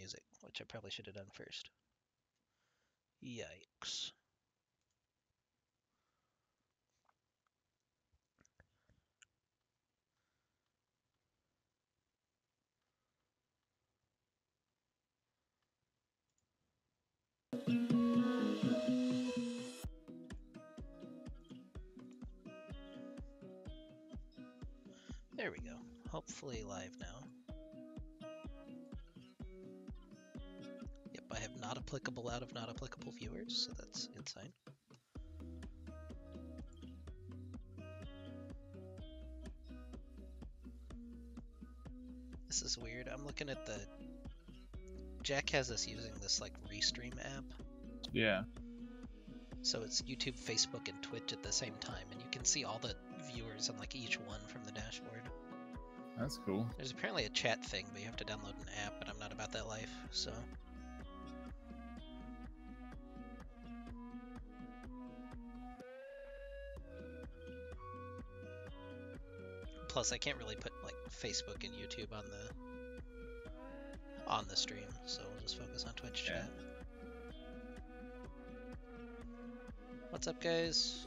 music, which I probably should have done first. Yikes. There we go. Hopefully live now. Yep, I have not applicable out of not applicable viewers, so that's insane. This is weird. I'm looking at the... Jack has us using this like Restream app. Yeah. So it's YouTube, Facebook, and Twitch at the same time, and you can see all the viewers on like each one from the dashboard. That's cool. There's apparently a chat thing, but you have to download an app, and I'm not about that life, so... Plus, I can't really put like Facebook and YouTube on the stream, so we'll just focus on Twitch chat. What's up, guys?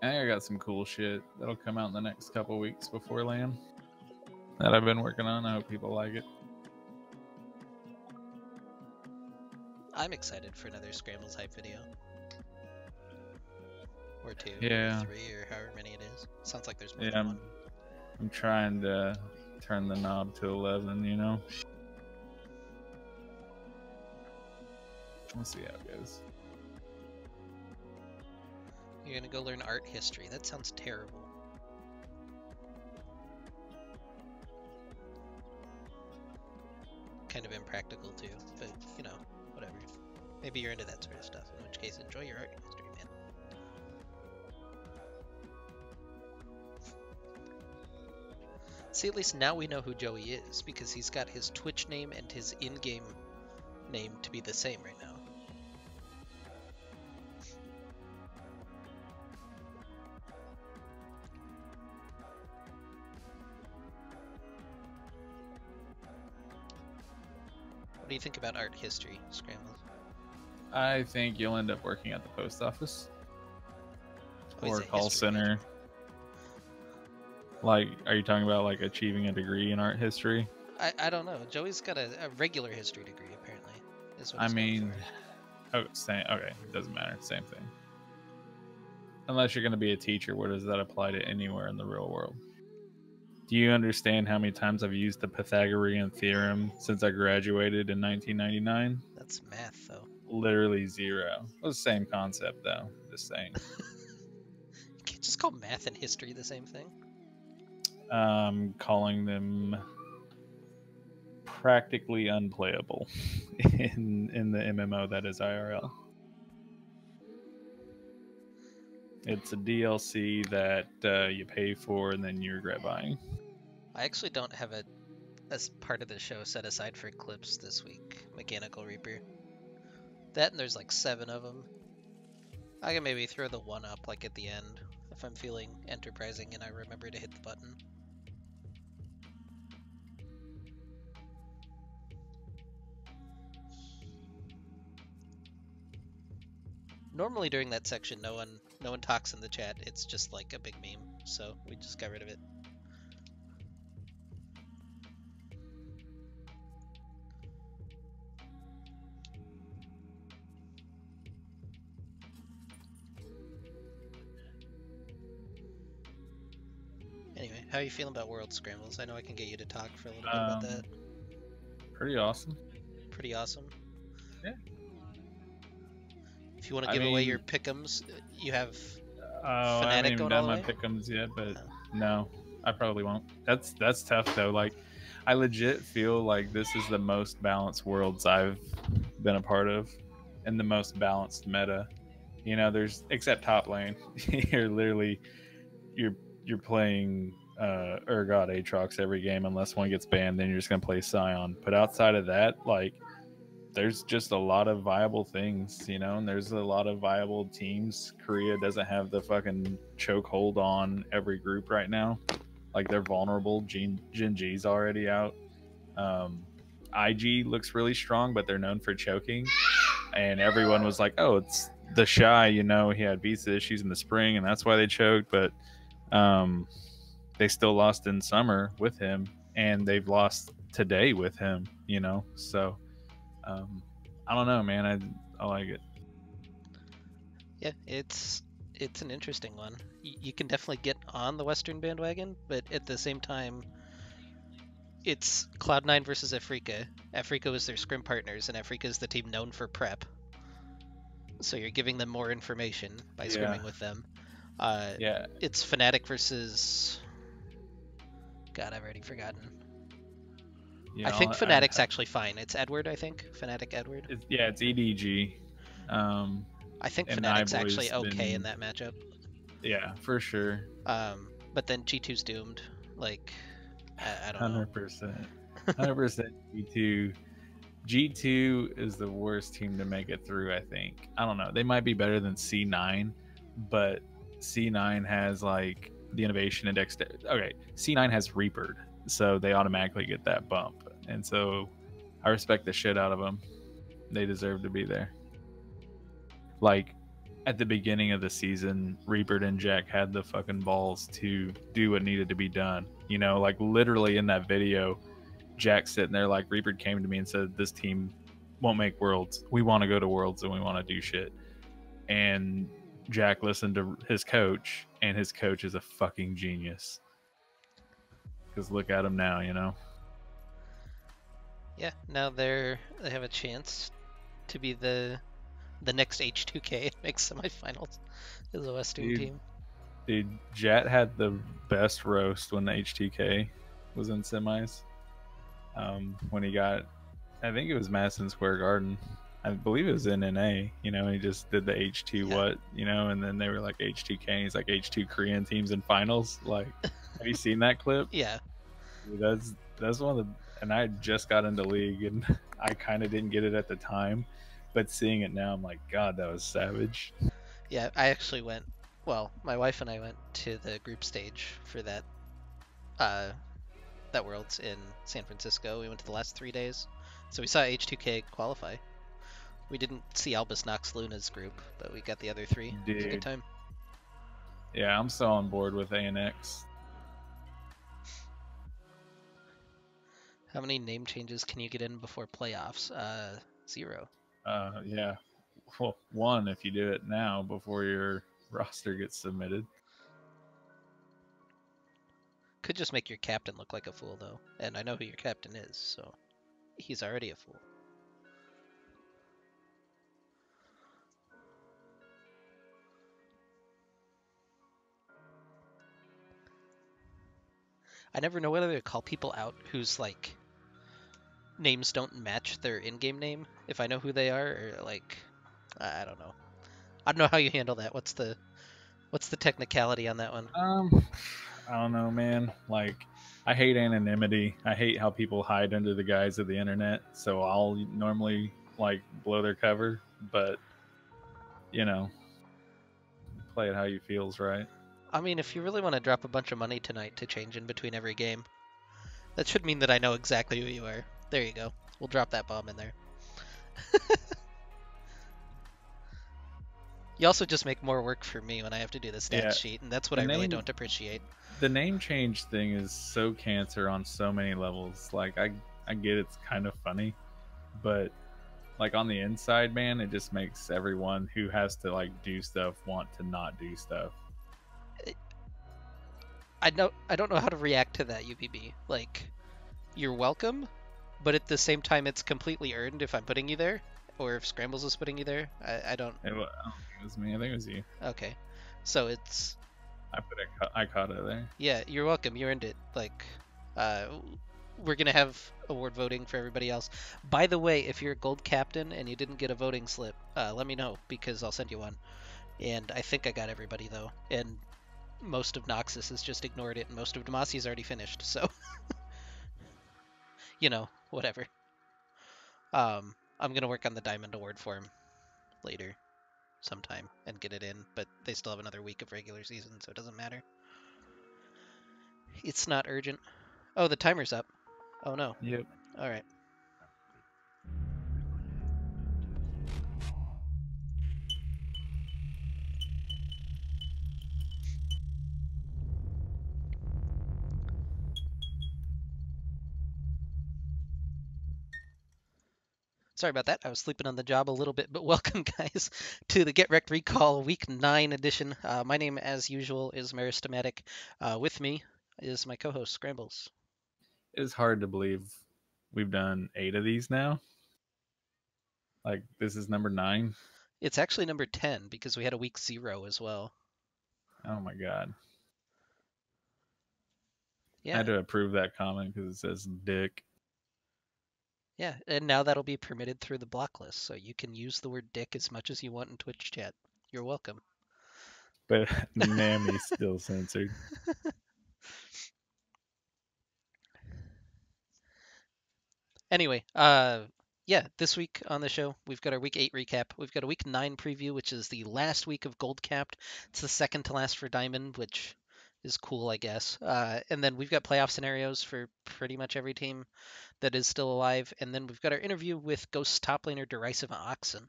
I think I got some cool shit that'll come out in the next couple weeks before LAN that I've been working on. I hope people like it. I'm excited for another Scrambles hype video. Or two, Yeah. or three, or however many it is. Sounds like there's more Yeah, than one. I'm trying to turn the knob to 11, you know? We'll see how it goes. You're gonna go learn art history. That sounds terrible. Kind of impractical too, but you know, whatever. Maybe you're into that sort of stuff, in which case enjoy your art history, man. See, at least now we know who Joey is, because he's got his Twitch name and his in-game name to be the same right now. What do you think about art history, Scrambles? I think you'll end up working at the post office Oh, or he's a a call history major. center. Like, are you talking about like achieving a degree in art history? I don't know. Joey's got a regular history degree, apparently. Is what I he's going mean, for. oh, same. Okay, it doesn't matter. Same thing. Unless you're going to be a teacher, where does that apply to anywhere in the real world? Do you understand how many times I've used the Pythagorean theorem since I graduated in 1999? That's math, though. Literally zero. Well, the same concept, though. Just saying. You can't just call math and history the same thing. Calling them practically unplayable in the MMO that is IRL. It's a DLC that you pay for and then you regret buying. I actually don't have a as part of the show set aside for clips this week. Mechanical Reaper. That and there's like 7 of them. I can maybe throw the one up like at the end if I'm feeling enterprising and I remember to hit the button. Normally during that section, no one talks in the chat. It's just like a big meme, so we just got rid of it. Anyway, how are you feeling about World Scrambles? I know I can get you to talk for a little bit about that. Pretty awesome. Pretty awesome. Yeah. If you want to give away your pick'ems, you have I Fnatic haven't even going done all the my way? pick'ems yet, but no, I probably won't. That's tough though. Like, I legit feel like this is the most balanced Worlds I've been a part of, and the most balanced meta. You know, there's except top lane. You're literally you're playing Urgot Aatrox every game unless one gets banned. Then you're just gonna play Scion. But outside of that, like, there's just a lot of viable things, you know, and there's a lot of viable teams. Korea doesn't have the fucking chokehold on every group right now. Like they're vulnerable. Gen G's already out. IG looks really strong, but they're known for choking. And everyone was like, "Oh, it's the Shy. You know, he had visa issues in the spring, and that's why they choked." But they still lost in summer with him, and they've lost today with him. You know, so I don't know, man. I like it. Yeah, it's an interesting one. You can definitely get on the Western bandwagon, but at the same time, it's Cloud9 versus Afrika. Afrika was their scrim partners, and Afrika is the team known for prep. So you're giving them more information by Yeah, scrimming with them. yeah. It's Fnatic versus. God, I've already forgotten. You I know, think Fnatic's actually fine. It's Edward, I think. Fnatic Edward. yeah, it's EDG. Um, I think and Fnatic's actually Nyboy's okay in been, that matchup. yeah, for sure. But then G2's doomed. Like, I don't know. 100%. 100% G2. G2 is the worst team to make it through, I think. I don't know. They might be better than C9, but C9 has like the innovation index. Okay, C9 has Reapered, so they automatically get that bump. And so I respect the shit out of them. They deserve to be there. Like at the beginning of the season, Reaper and Jack had the fucking balls to do what needed to be done. You know, like literally in that video, Jack sitting there like Reaper came to me and said, "This team won't make worlds. We want to go to worlds and we want to do shit." And Jack listened to his coach, and his coach is a fucking genius. Because look at him now, you know. Yeah, now they have a chance to be the next H2K and make semifinals as a Western Dude, team. dude, Jet had the best roast when the HTK was in semis. When he got, I think it was Madison Square Garden. I believe it was in NA. You know, he just did the H2 Yeah. what, you know, and then they were like H2K. And he's like H2 Korean teams in finals. Like, have you seen that clip? Yeah. Dude, that's one of the. And I just got into League, and I kind of didn't get it at the time, but seeing it now, I'm like, God, that was savage. Yeah, I actually went. Well, my wife and I went to the group stage for uh, that Worlds in San Francisco. We went to the last 3 days, so we saw H2K qualify. We didn't see Albus Nox Luna's group, but we got the other three. It was a good Dude, time. yeah, I'm so on board with ANX. How many name changes can you get in before playoffs? 0. Yeah, well, one if you do it now before your roster gets submitted. Could just make your captain look like a fool, though. And I know who your captain is, so he's already a fool. I never know whether to call people out whose, like, names don't match their in-game name, if I know who they are, or, like, I don't know. I don't know how you handle that. What's the technicality on that one? I don't know, man. Like, I hate anonymity. I hate how people hide under the guise of the internet. So I'll normally like blow their cover, but you know, play it how you feels, right? I mean, if you really want to drop a bunch of money tonight to change in between every game, that should mean that I know exactly who you are. There you go. We'll drop that bomb in there. You also just make more work for me when I have to do the stats Yeah. sheet, and that's what The I really name don't appreciate. the name change thing is so cancer on so many levels. Like I get it's kind of funny, but like on the inside, man, it just makes everyone who has to like do stuff want to not do stuff. I don't know how to react to that, UPB. Like, you're welcome, but at the same time, it's completely earned if I'm putting you there, or if Scrambles is putting you there. I don't. I don't think it was me. I think it was you. Okay, so it's I caught it there. yeah. You're welcome. You earned it. Like, uh, we're gonna have award voting for everybody else. By the way, if you're a gold captain and you didn't get a voting slip, let me know because I'll send you one. And I think I got everybody though, and most of Noxus has just ignored it, and most of Demasi's already finished. So, you know, whatever. I'm gonna work on the Diamond Award for him later, sometime, and get it in. But they still have another week of regular season, so it doesn't matter. It's not urgent. Oh, the timer's up. Oh no. Yep. All right. Sorry about that. I was sleeping on the job a little bit, but welcome, guys, to the Get Wrecked Recall Week 9 edition. My name, as usual, is Meristematic. With me is my co host, Scrambles. It's hard to believe we've done 8 of these now. Like, this is number 9. It's actually number 10 because we had a week 0 as well. Oh my God. I Yeah, had to approve that comment because it says dick. yeah. And now that'll be permitted through the block list, so you can use the word dick as much as you want in Twitch chat. You're welcome. But Mammy's still censored. Anyway, yeah, this week on the show, we've got our week 8 recap. We've got a week 9 preview, which is the last week of Gold Capped. It's the second to last for Diamond, which is cool, I guess. And then we've got playoff scenarios for pretty much every team that is still alive. And then we've got our interview with Ghost top laner DerisiveOxen.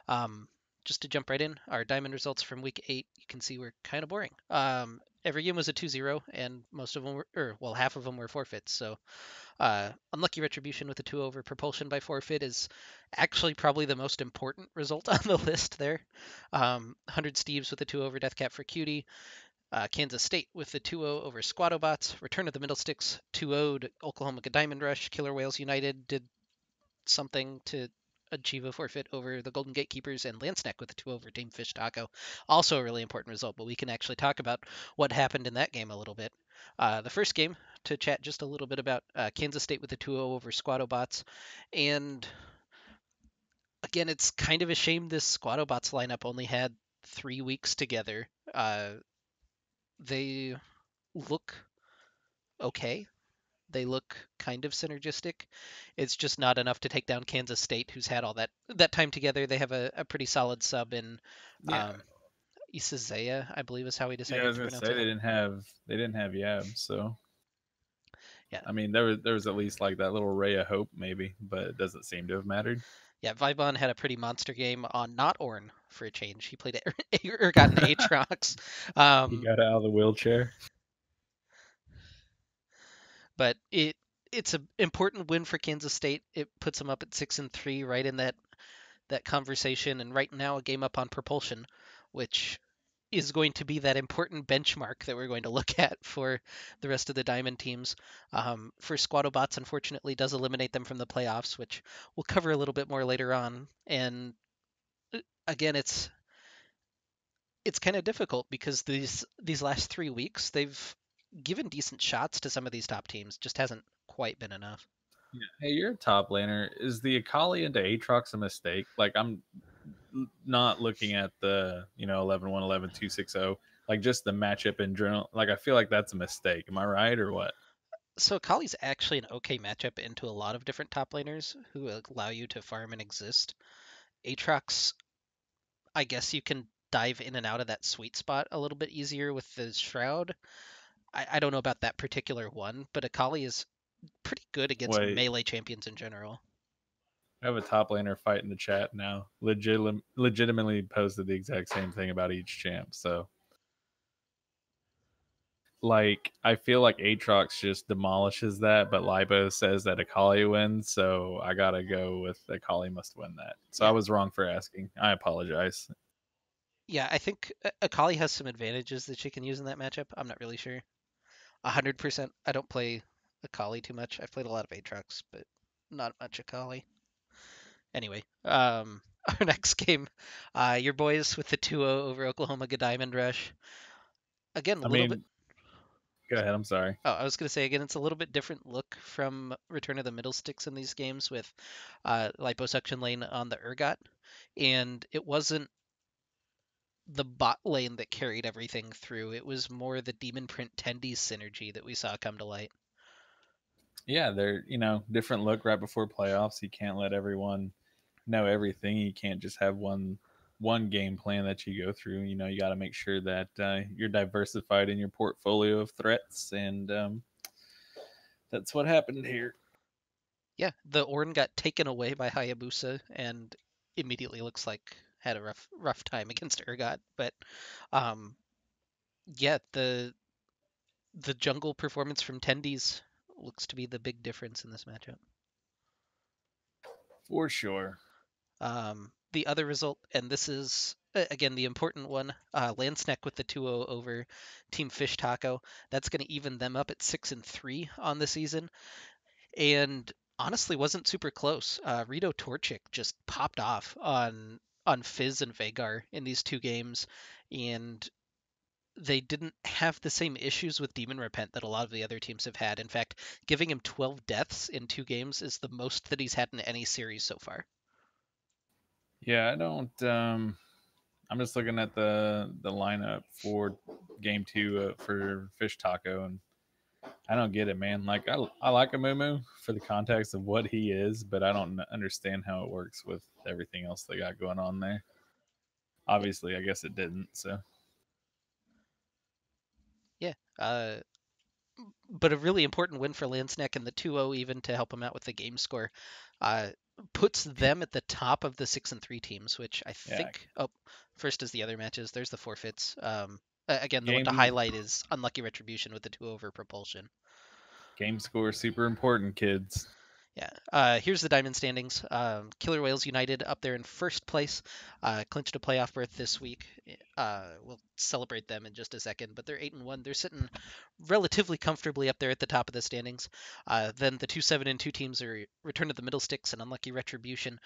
Um, just to jump right in, our Diamond results from week 8, you can see were kind of boring. Every game was a 2-0, and most of them were, or well, half of them were forfeits. So Unlucky Retribution with a 2 over Propulsion by forfeit is actually probably the most important result on the list there. 100 Steves with a 2 over Deathcap for Cutie. Kansas State with the 2-0 over Squattobots. Return of the Middle Sticks 2-0'd Oklahoma Diamond Rush. Killer Whales United did something to achieve a forfeit over the Golden Gatekeepers, and Lansneck with a 2 over Team Fish Taco. Also a really important result, but we can actually talk about what happened in that game a little bit. The first game, to chat just a little bit about Kansas State with a 2-0 over Squattobots. And again, it's kind of a shame this Squattobots lineup only had 3 weeks together. They look okay. They look kind of synergistic. It's just not enough to take down Kansas State, who's had all that time together. They have a pretty solid sub in Yeah. um, Isazaya, I believe is how we Yeah, I decided was to gonna pronounce say it. they didn't have Yab, so Yeah, I mean there was at least like that little ray of hope maybe, but it doesn't seem to have mattered. yeah. Vibon had a pretty monster game on not Orn for a change. He played or got an Aatrox. He Um, got out of the wheelchair. but it's an important win for Kansas State. It puts them up at 6-3, right in that conversation, and right now a game up on Propulsion, which is going to be that important benchmark that we're going to look at for the rest of the Diamond teams. For Squattobots, unfortunately, does eliminate them from the playoffs, which we'll cover a little bit more later on. And again, it's kind of difficult because these last 3 weeks they've given decent shots to some of these top teams, just hasn't quite been enough. Yeah. Hey, you're a top laner. Is the Akali into Aatrox a mistake? Like I'm not looking at the 11-1, 11-2, 6-0, like just the matchup in general. Like I feel like that's a mistake. Am I right or what? So Kali's actually an okay matchup into a lot of different top laners who allow you to farm and exist. Aatrox, I guess you can dive in and out of that sweet spot a little bit easier with the Shroud. I don't know about that particular one, but Akali is pretty good against Wait, melee champions in general. I have a top laner fight in the chat now. Legitimately posted the exact same thing about each champ. So like I feel like Aatrox just demolishes that, but Libo says that Akali wins, so I gotta go with Akali must win that. So I Yeah, was wrong for asking. I apologize. yeah, I think Akali has some advantages that she can use in that matchup. I'm not really sure. 100%. I don't play Akali too much. I've played a lot of Aatrox, but not much Akali. Anyway, our next game, your boys with the 2-0 over Oklahoma Diamond Rush. Again, a I little bit. mean, go ahead. I'm sorry. Oh, I was going to say again, it's a little bit different look from Return of the Middle Sticks in these games with liposuction lane on the Urgot, and it wasn't the bot lane that carried everything through. It was more the Demon Print Tendies synergy that we saw come to light. Yeah, they're different look right before playoffs. You can't let everyone know everything. You can't just have one one game plan that you go through. You know, you got to make sure that you're diversified in your portfolio of threats, and that's what happened here. Yeah, the Ornn got taken away by Hayabusa and immediately looks like had a rough time against Urgot. But um, yeah, the jungle performance from Tendies looks to be the big difference in this matchup. For sure. The other result, and this is again the important one, Landsneck with the 2-0 over Team Fish Taco. That's going to even them up at 6-3 on the season, and honestly wasn't super close. Rito Torchic just popped off on Fizz and Vagar in these two games, and they didn't have the same issues with Demon Repent that a lot of the other teams have had. In fact, giving him 12 deaths in two games is the most that he's had in any series so far. Yeah, I don't. I'm just looking at the lineup for game two for Fish Taco, and I don't get it, man. Like I like a Mumu for the context of what he is, but I don't understand how it works with everything else they got going on there. Obviously, I guess it didn't. So Yeah. But a really important win for Landsneck and the 2-0 even to help him out with the game score. Uh, Puts them at the top of the 6-3 teams, which I yeah, think. Oh, first is the other matches. There's the forfeits. Again, the one to game highlight is Unlucky Retribution with the 2 over Propulsion. game score super important, kids. Yeah. Here's the diamond standings. Killer Whales United up there in first place, clinched a playoff berth this week. We'll celebrate them in just a second, but they're 8-1. They're sitting relatively comfortably up there at the top of the standings. Then the 2-7-2 teams are Return to the Middle Sticks and Unlucky Retribution.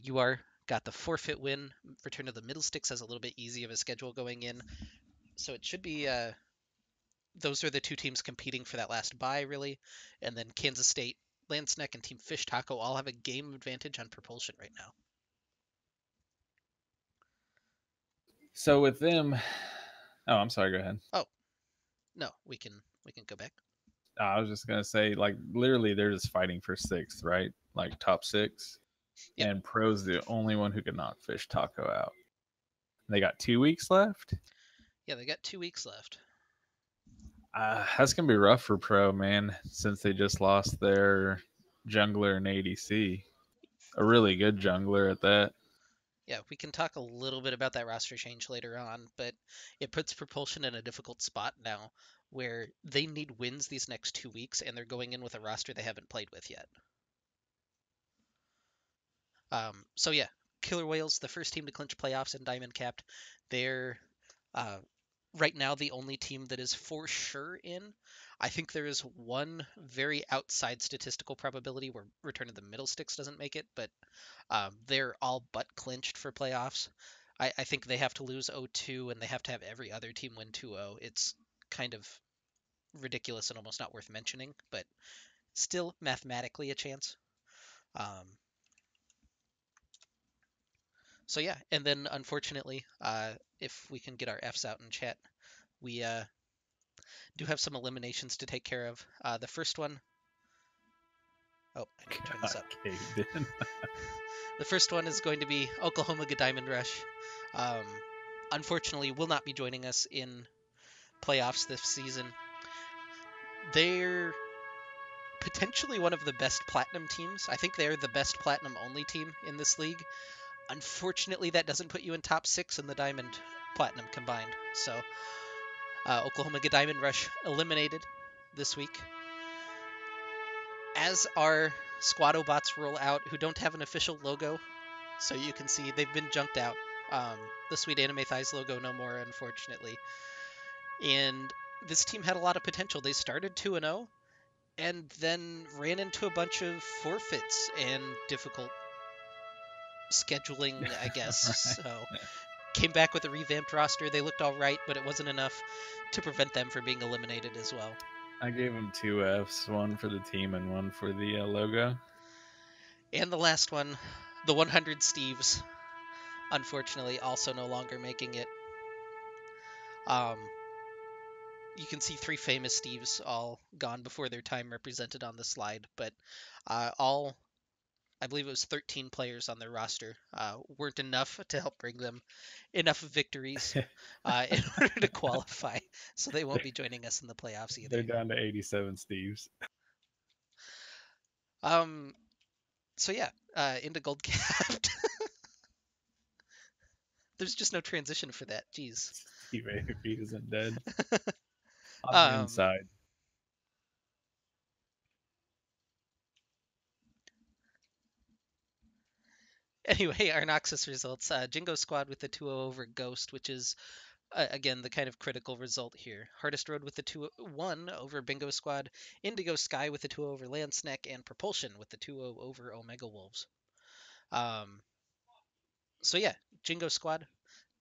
UR got the forfeit win. Return to the Middle Sticks has a little bit easy of a schedule going in, so it should be. Those are the two teams competing for that last bye, really. And then Kansas State, Landsneck, and Team Fish Taco all have a game advantage on Propulsion right now. So with them, oh, I'm sorry. Go ahead. Oh, no, we can go back. I was just gonna say, like, literally, they're just fighting for sixth, right? Like top six, Yep. and Pro's the only one who can knock Fish Taco out. They got 2 weeks left. Yeah, they got 2 weeks left. That's gonna be rough for Pro, man, since they just lost their jungler and ADC, a really good jungler at that. Yeah, we can talk a little bit about that roster change later on, but it puts Propulsion in a difficult spot now where they need wins these next 2 weeks and they're going in with a roster they haven't played with yet. So yeah, Killer Whales, the first team to clinch playoffs in Diamond Capped. They're uh, right now the only team that is for sure in. I think there is one very outside statistical probability where Return of the Middle Sticks doesn't make it, but they're all but clinched for playoffs. I think they have to lose 0-2 and they have to have every other team win 2-0. It's kind of ridiculous and almost not worth mentioning, but still mathematically a chance. Um, so yeah, and then unfortunately, if we can get our Fs out in chat, we do have some eliminations to take care of. The first one, oh, I need to turn this up. The first one is going to be Oklahoma Good Diamond Rush. Um, Unfortunately, will not be joining us in playoffs this season. They're potentially one of the best platinum teams. I think they're the best platinum only team in this league. Unfortunately, that doesn't put you in top 6 in the diamond platinum combined. So Oklahoma Good Diamond Rush eliminated this week. As our Squado bots roll out, who don't have an official logo, so you can see they've been junked out. The Sweet Anime Thighs logo no more, unfortunately. And this team had a lot of potential. They started 2-0 and then ran into a bunch of forfeits and difficult scheduling, I guess. So came back with a revamped roster. They looked all right, but it wasn't enough to prevent them from being eliminated as well. I gave them 2 Fs, one for the team and one for the logo. And the last one, the 100 Steves, unfortunately, also no longer making it. You can see 3 famous Steves all gone before their time represented on the slide, but all I believe it was 13 players on their roster, weren't enough to help bring them enough victories in order to qualify. So they won't be joining us in the playoffs They're either. down to 87 Steves. Um, so yeah, into gold capped. There's just no transition for that. Jeez. Steve Avery isn't dead. On the um, inside. anyway, our Noxus results. Jingo Squad with the 2-0 over Ghost, which is again the kind of critical result here. Hardest Road with the 2-1 over Bingo Squad. Indigo Sky with the 2-0 over Landsneck, and Propulsion with the 2-0 over Omega Wolves. Um, so yeah, Jingo Squad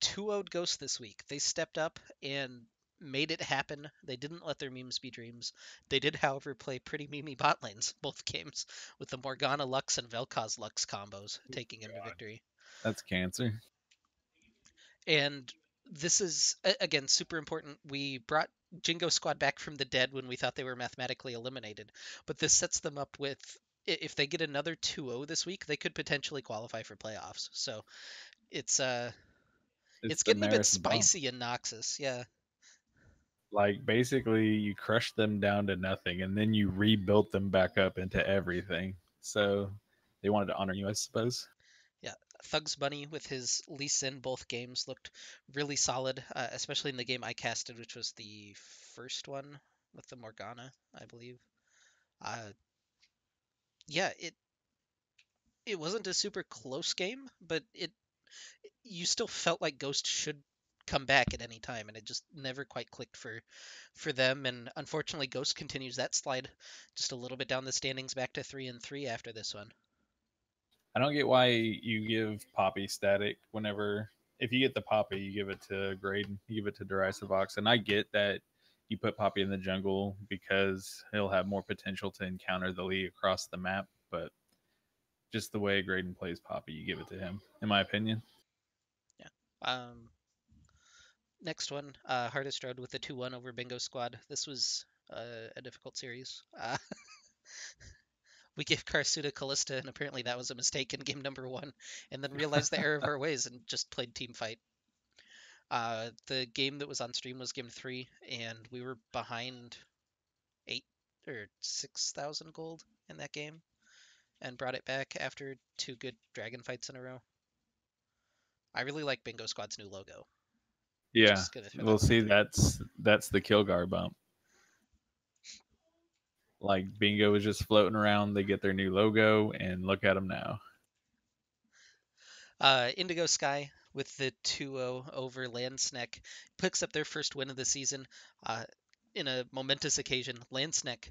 2-0'd Ghost this week. They stepped up and made it happen. They didn't let their memes be dreams. They did, however, play pretty memey bot lanes both games, with the Morgana Lux and Vel'Koz Lux combos taking him to God, victory. that's cancer. And this is again super important. We brought Jingo Squad back from the dead when we thought they were mathematically eliminated, but this sets them up with, if they get another 2-0 this week, they could potentially qualify for playoffs. So it's It's it's the getting a bit Maris bump. spicy in Noxus. Yeah. Like basically, you crushed them down to nothing, and then you rebuilt them back up into everything. So they wanted to honor you, I suppose. Yeah, Thugs Bunny with his Lee Sin both games looked really solid, especially in the game I casted, which was the first one with the Morgana, I believe. Uh, yeah, it wasn't a super close game, but it you still felt like Ghost should come back at any time, and it just never quite clicked for them. And unfortunately, Ghost continues that slide just a little bit down the standings, back to 3-3 after this one. I don't get why you give Poppy static whenever if you get the Poppy, you give it to Graydon, you give it to DerisiveOxen. I get that you put Poppy in the jungle because he'll have more potential to encounter the Lee across the map, but just the way Graydon plays Poppy, you give it to him, in my opinion. Yeah. Next one, Hardest Road with the 2-1 over Bingo Squad. This was a difficult series. We gave Karsuda Callista, and apparently that was a mistake in game number one, and then realized the error of our ways and just played team fight. The game that was on stream was game three, and we were behind 8 or 6,000 gold in that game, and brought it back after two good dragon fights in a row. I really like Bingo Squad's new logo. Yeah, Just gonna throw that we'll one out see. there. That's the Kilgar bump. Like Bingo is just floating around. They get their new logo, and look at them now. Indigo Sky with the 2-0 over Landsneck picks up their first win of the season uh, in a momentous occasion. Landsneck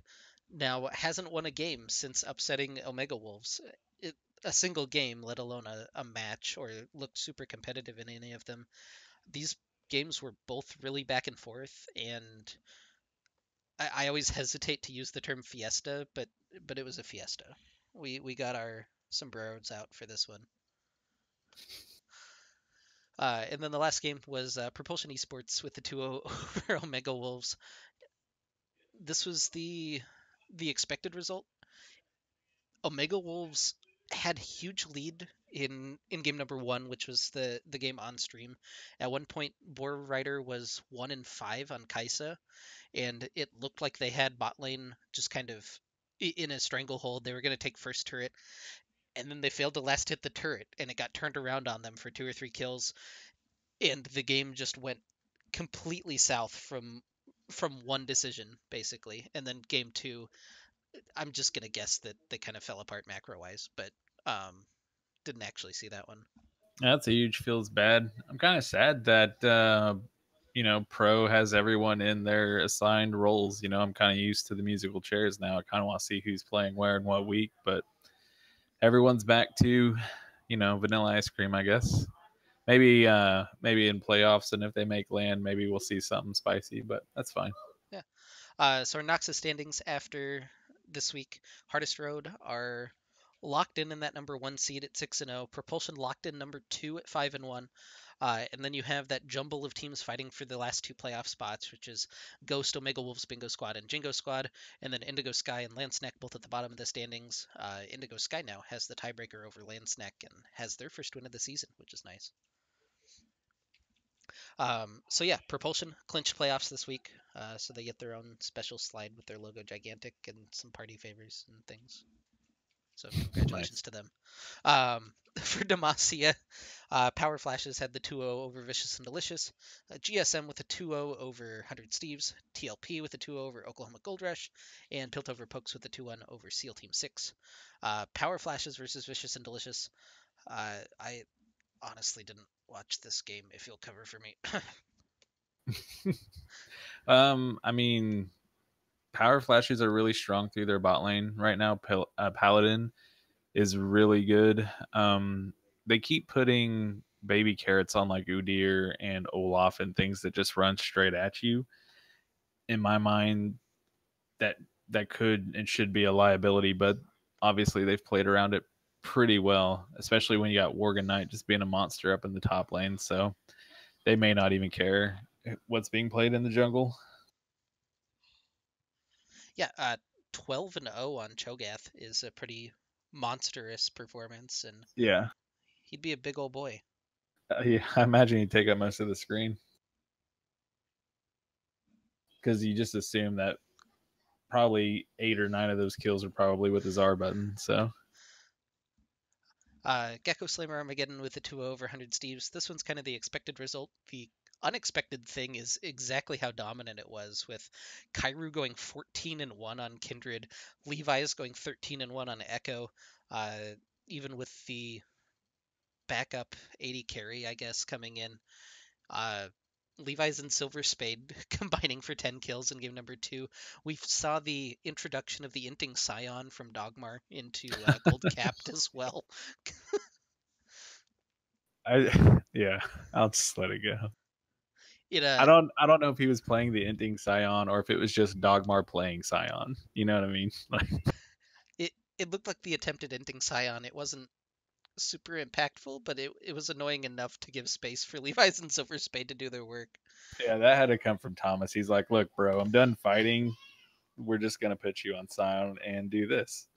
now hasn't won a game since upsetting Omega Wolves. It, a single game, let alone a match, or looked super competitive in any of them. These games were both really back and forth, and I always hesitate to use the term fiesta, but it was a fiesta. We got our sombreros out for this one. And then the last game was Propulsion Esports with the 2-0 over Omega Wolves. This was the expected result. Omega Wolves had huge lead in game number one, which was the game on stream. At one point, Boar Rider was 1-5 on Kaisa, and it looked like they had bot lane just kind of in a stranglehold. They were going to take first turret, and then they failed to last hit the turret, and it got turned around on them for 2 or 3 kills, and the game just went completely south from one decision basically. And then game two, I'm just gonna guess that they kind of fell apart macro wise, but didn't actually see that one. That's huge. Feels bad. I'm kind of sad that Pro has everyone in their assigned roles. I'm kind of used to the musical chairs now. I kind of want to see who's playing where and what week, but everyone's back to vanilla ice cream, I guess. Maybe in playoffs, and if they make land, maybe we'll see something spicy, but that's fine. Yeah. So our Noxus standings after this week, Hardest Road are locked in that number one seed at 6-0. Propulsion locked in number two at 5-1. And then you have that jumble of teams fighting for the last two playoff spots, which is Ghost, Omega Wolves, Bingo Squad, and Jingo Squad, and then Indigo Sky and Landsnack both at the bottom of the standings. Indigo Sky now has the tiebreaker over Landsnack and has their first win of the season, which is nice. So yeah, Propulsion clinched playoffs this week, so they get their own special slide with their logo gigantic and some party favors and things. So congratulations Nice. to them. For Demacia, Power Flashes had the 2-0 over Vicious and Delicious, GSM with a 2-0 over 100 Steves, TLP with a 2-0 over Oklahoma Gold Rush, and Piltover Pokes with a 2-1 over SEAL Team 6. Power Flashes versus Vicious and Delicious. I honestly didn't watch this game, if you'll cover for me. I mean, power flashes are really strong through their bot lane right now. Paladin is really good. They keep putting baby carrots on like Udyr and Olaf and things that just run straight at you. In my mind, that that could and should be a liability, but obviously they've played around it pretty well, especially when you got Worgen Knight just being a monster up in the top lane. So they may not even care what's being played in the jungle. Yeah, 12 and 0 on Cho'Gath is a pretty monstrous performance, and Yeah. he'd be a big old boy. Yeah, I imagine he'd take up most of the screen because you just assume that probably 8 or 9 of those kills are probably with his R button. So Gecko Slammer Armageddon with a 2 over 100 Steves. This one's kind of the expected result. The unexpected thing is exactly how dominant it was, with Kairu going 14 and 1 on Kindred, Levi's going 13 and 1 on Echo, uh, even with the backup 80 carry, I guess, coming in. Uh, Levi's and Silver Spade combining for 10 kills in game number 2. We saw the introduction of the Inting Scion from Dogmar into Gold Capped as well. yeah, I'll just let it go. It I don't know if he was playing the ending Scion or if it was just Dogmar playing Scion. You know what I mean? Like, it it looked like the attempted Inting Scion. It wasn't super impactful, but it was annoying enough to give space for Levi's and Silver Spade to do their work. yeah, that had to come from Thomas. He's like, look, bro, I'm done fighting. We're just gonna put you on Scion and do this.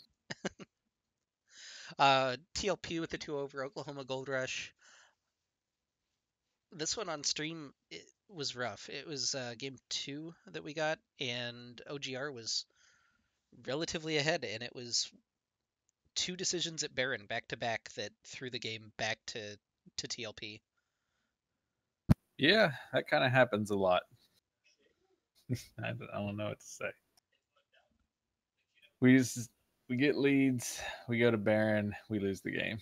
TLP with the 2 over Oklahoma Gold Rush. This one on stream, it was rough. It was game 2 that we got, and OGR was relatively ahead, and it was two decisions at Baron back to back that threw the game back to TLP. Yeah, that kind of happens a lot. I don't know what to say. We just we get leads, we go to Baron, we lose the game.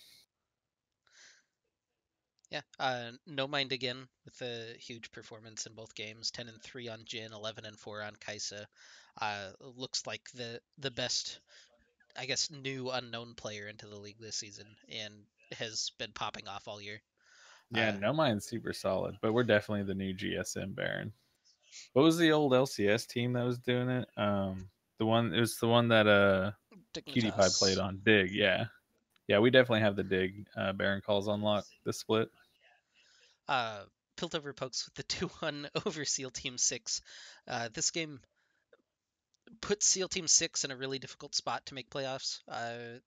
Yeah, no mind again with a huge performance in both games. 10 and 3 on Jin, 11 and 4 on Kaisa. Looks like the best, I guess, new unknown player into the league this season, and has been popping off all year. Yeah, Uh, no mine's super solid, but we're definitely the new GSM Baron. What was the old LCS team that was doing it? The one it was the one that Cutie Pie played Dignitas. on. Dig, yeah. Yeah, we definitely have the Dig Baron calls on lock, the split. Uh, Piltover Pokes with the 2-1 over SEAL Team 6. This game put SEAL Team 6 in a really difficult spot to make playoffs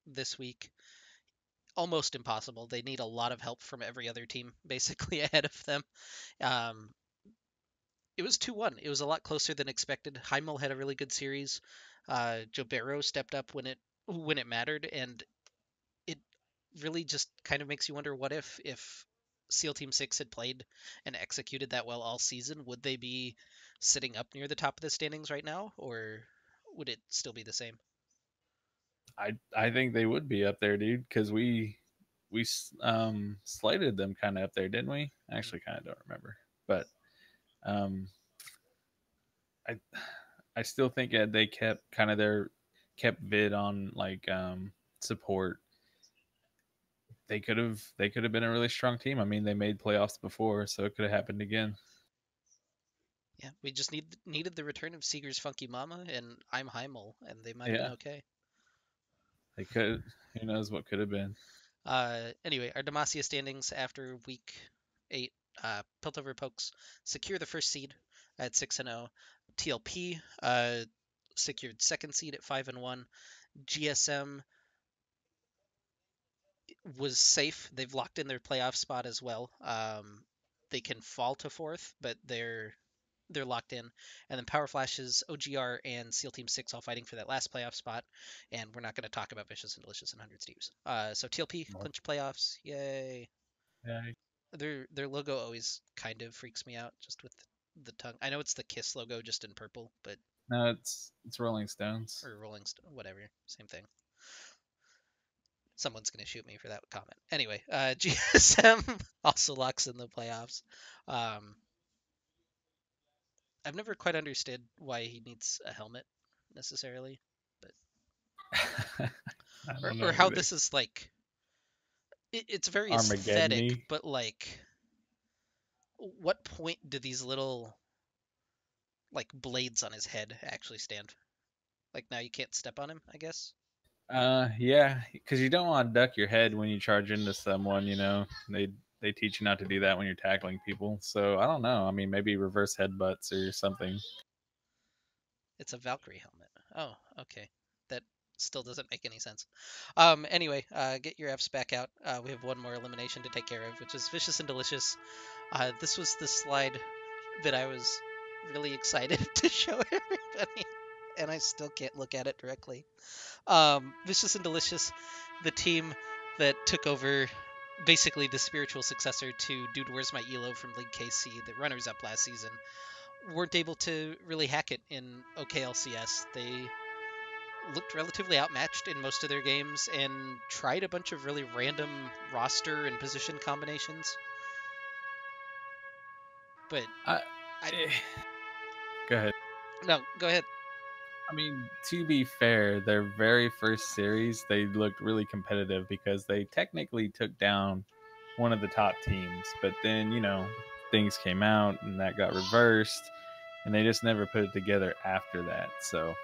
this week. Almost impossible. They need a lot of help from every other team basically ahead of them. Um, it was 2-1. It was a lot closer than expected. Heimel had a really good series. Jobero stepped up when it mattered, and it really just kind of makes you wonder what if SEAL Team 6 had played and executed that well all season, would they be sitting up near the top of the standings right now, or would it still be the same? I think they would be up there, dude, because we slated them kind of up there, didn't we? I Mm. actually kind of don't remember, but um, I I still think they kept kind of their kept vid on like support. They could have been a really strong team. I mean, they made playoffs before, so it could have happened again. Yeah, we just needed the return of Seeger's Funky Mama and I'm Heimel, and they might have been Yeah, okay. they could. Who knows what could have been? Anyway, our Demacia standings after week 8 Piltover Pokes secure the first seed at 6-0. TLP secured second seed at 5-1. GSM was safe. They've locked in their playoff spot as well. They can fall to fourth, but they're locked in. And then Power Flashes, OGR, and SEAL Team 6 all fighting for that last playoff spot. And we're not going to talk about Vicious and Delicious and 100 Steves. So TLP, Nope. clinch playoffs. Yay. Yeah. Their logo always kind of freaks me out just with the tongue. I know it's the Kiss logo just in purple, but No, it's Rolling Stones. or Rolling Stone, whatever, same thing. Someone's gonna shoot me for that comment. Anyway, GSM also locks in the playoffs. Um, I've never quite understood why he needs a helmet necessarily, but I don't or know how either. this is like. It's very aesthetic, Armageddon-y. but like, what point do these little like blades on his head actually stand? Like now you can't step on him, I guess. Yeah, because you don't want to duck your head when you charge into someone. They teach you not to do that when you're tackling people. So I don't know. I mean, maybe reverse headbutts or something. It's a Valkyrie helmet. Oh, okay. That still doesn't make any sense. Anyway, get your Fs back out. We have one more elimination to take care of, which is Vicious and Delicious. This was the slide that I was really excited to show everybody, and I still can't look at it directly. Vicious and Delicious, the team that took over basically the spiritual successor to Dude Where's My Elo from League KC, the runners up last season, weren't able to really hack it in OKLCS. They looked relatively outmatched in most of their games and tried a bunch of really random roster and position combinations. But I, I eh, Go ahead. no, go ahead. I mean, to be fair, their very first series, they looked really competitive because they technically took down one of the top teams. But then, things came out and that got reversed, and they just never put it together after that. So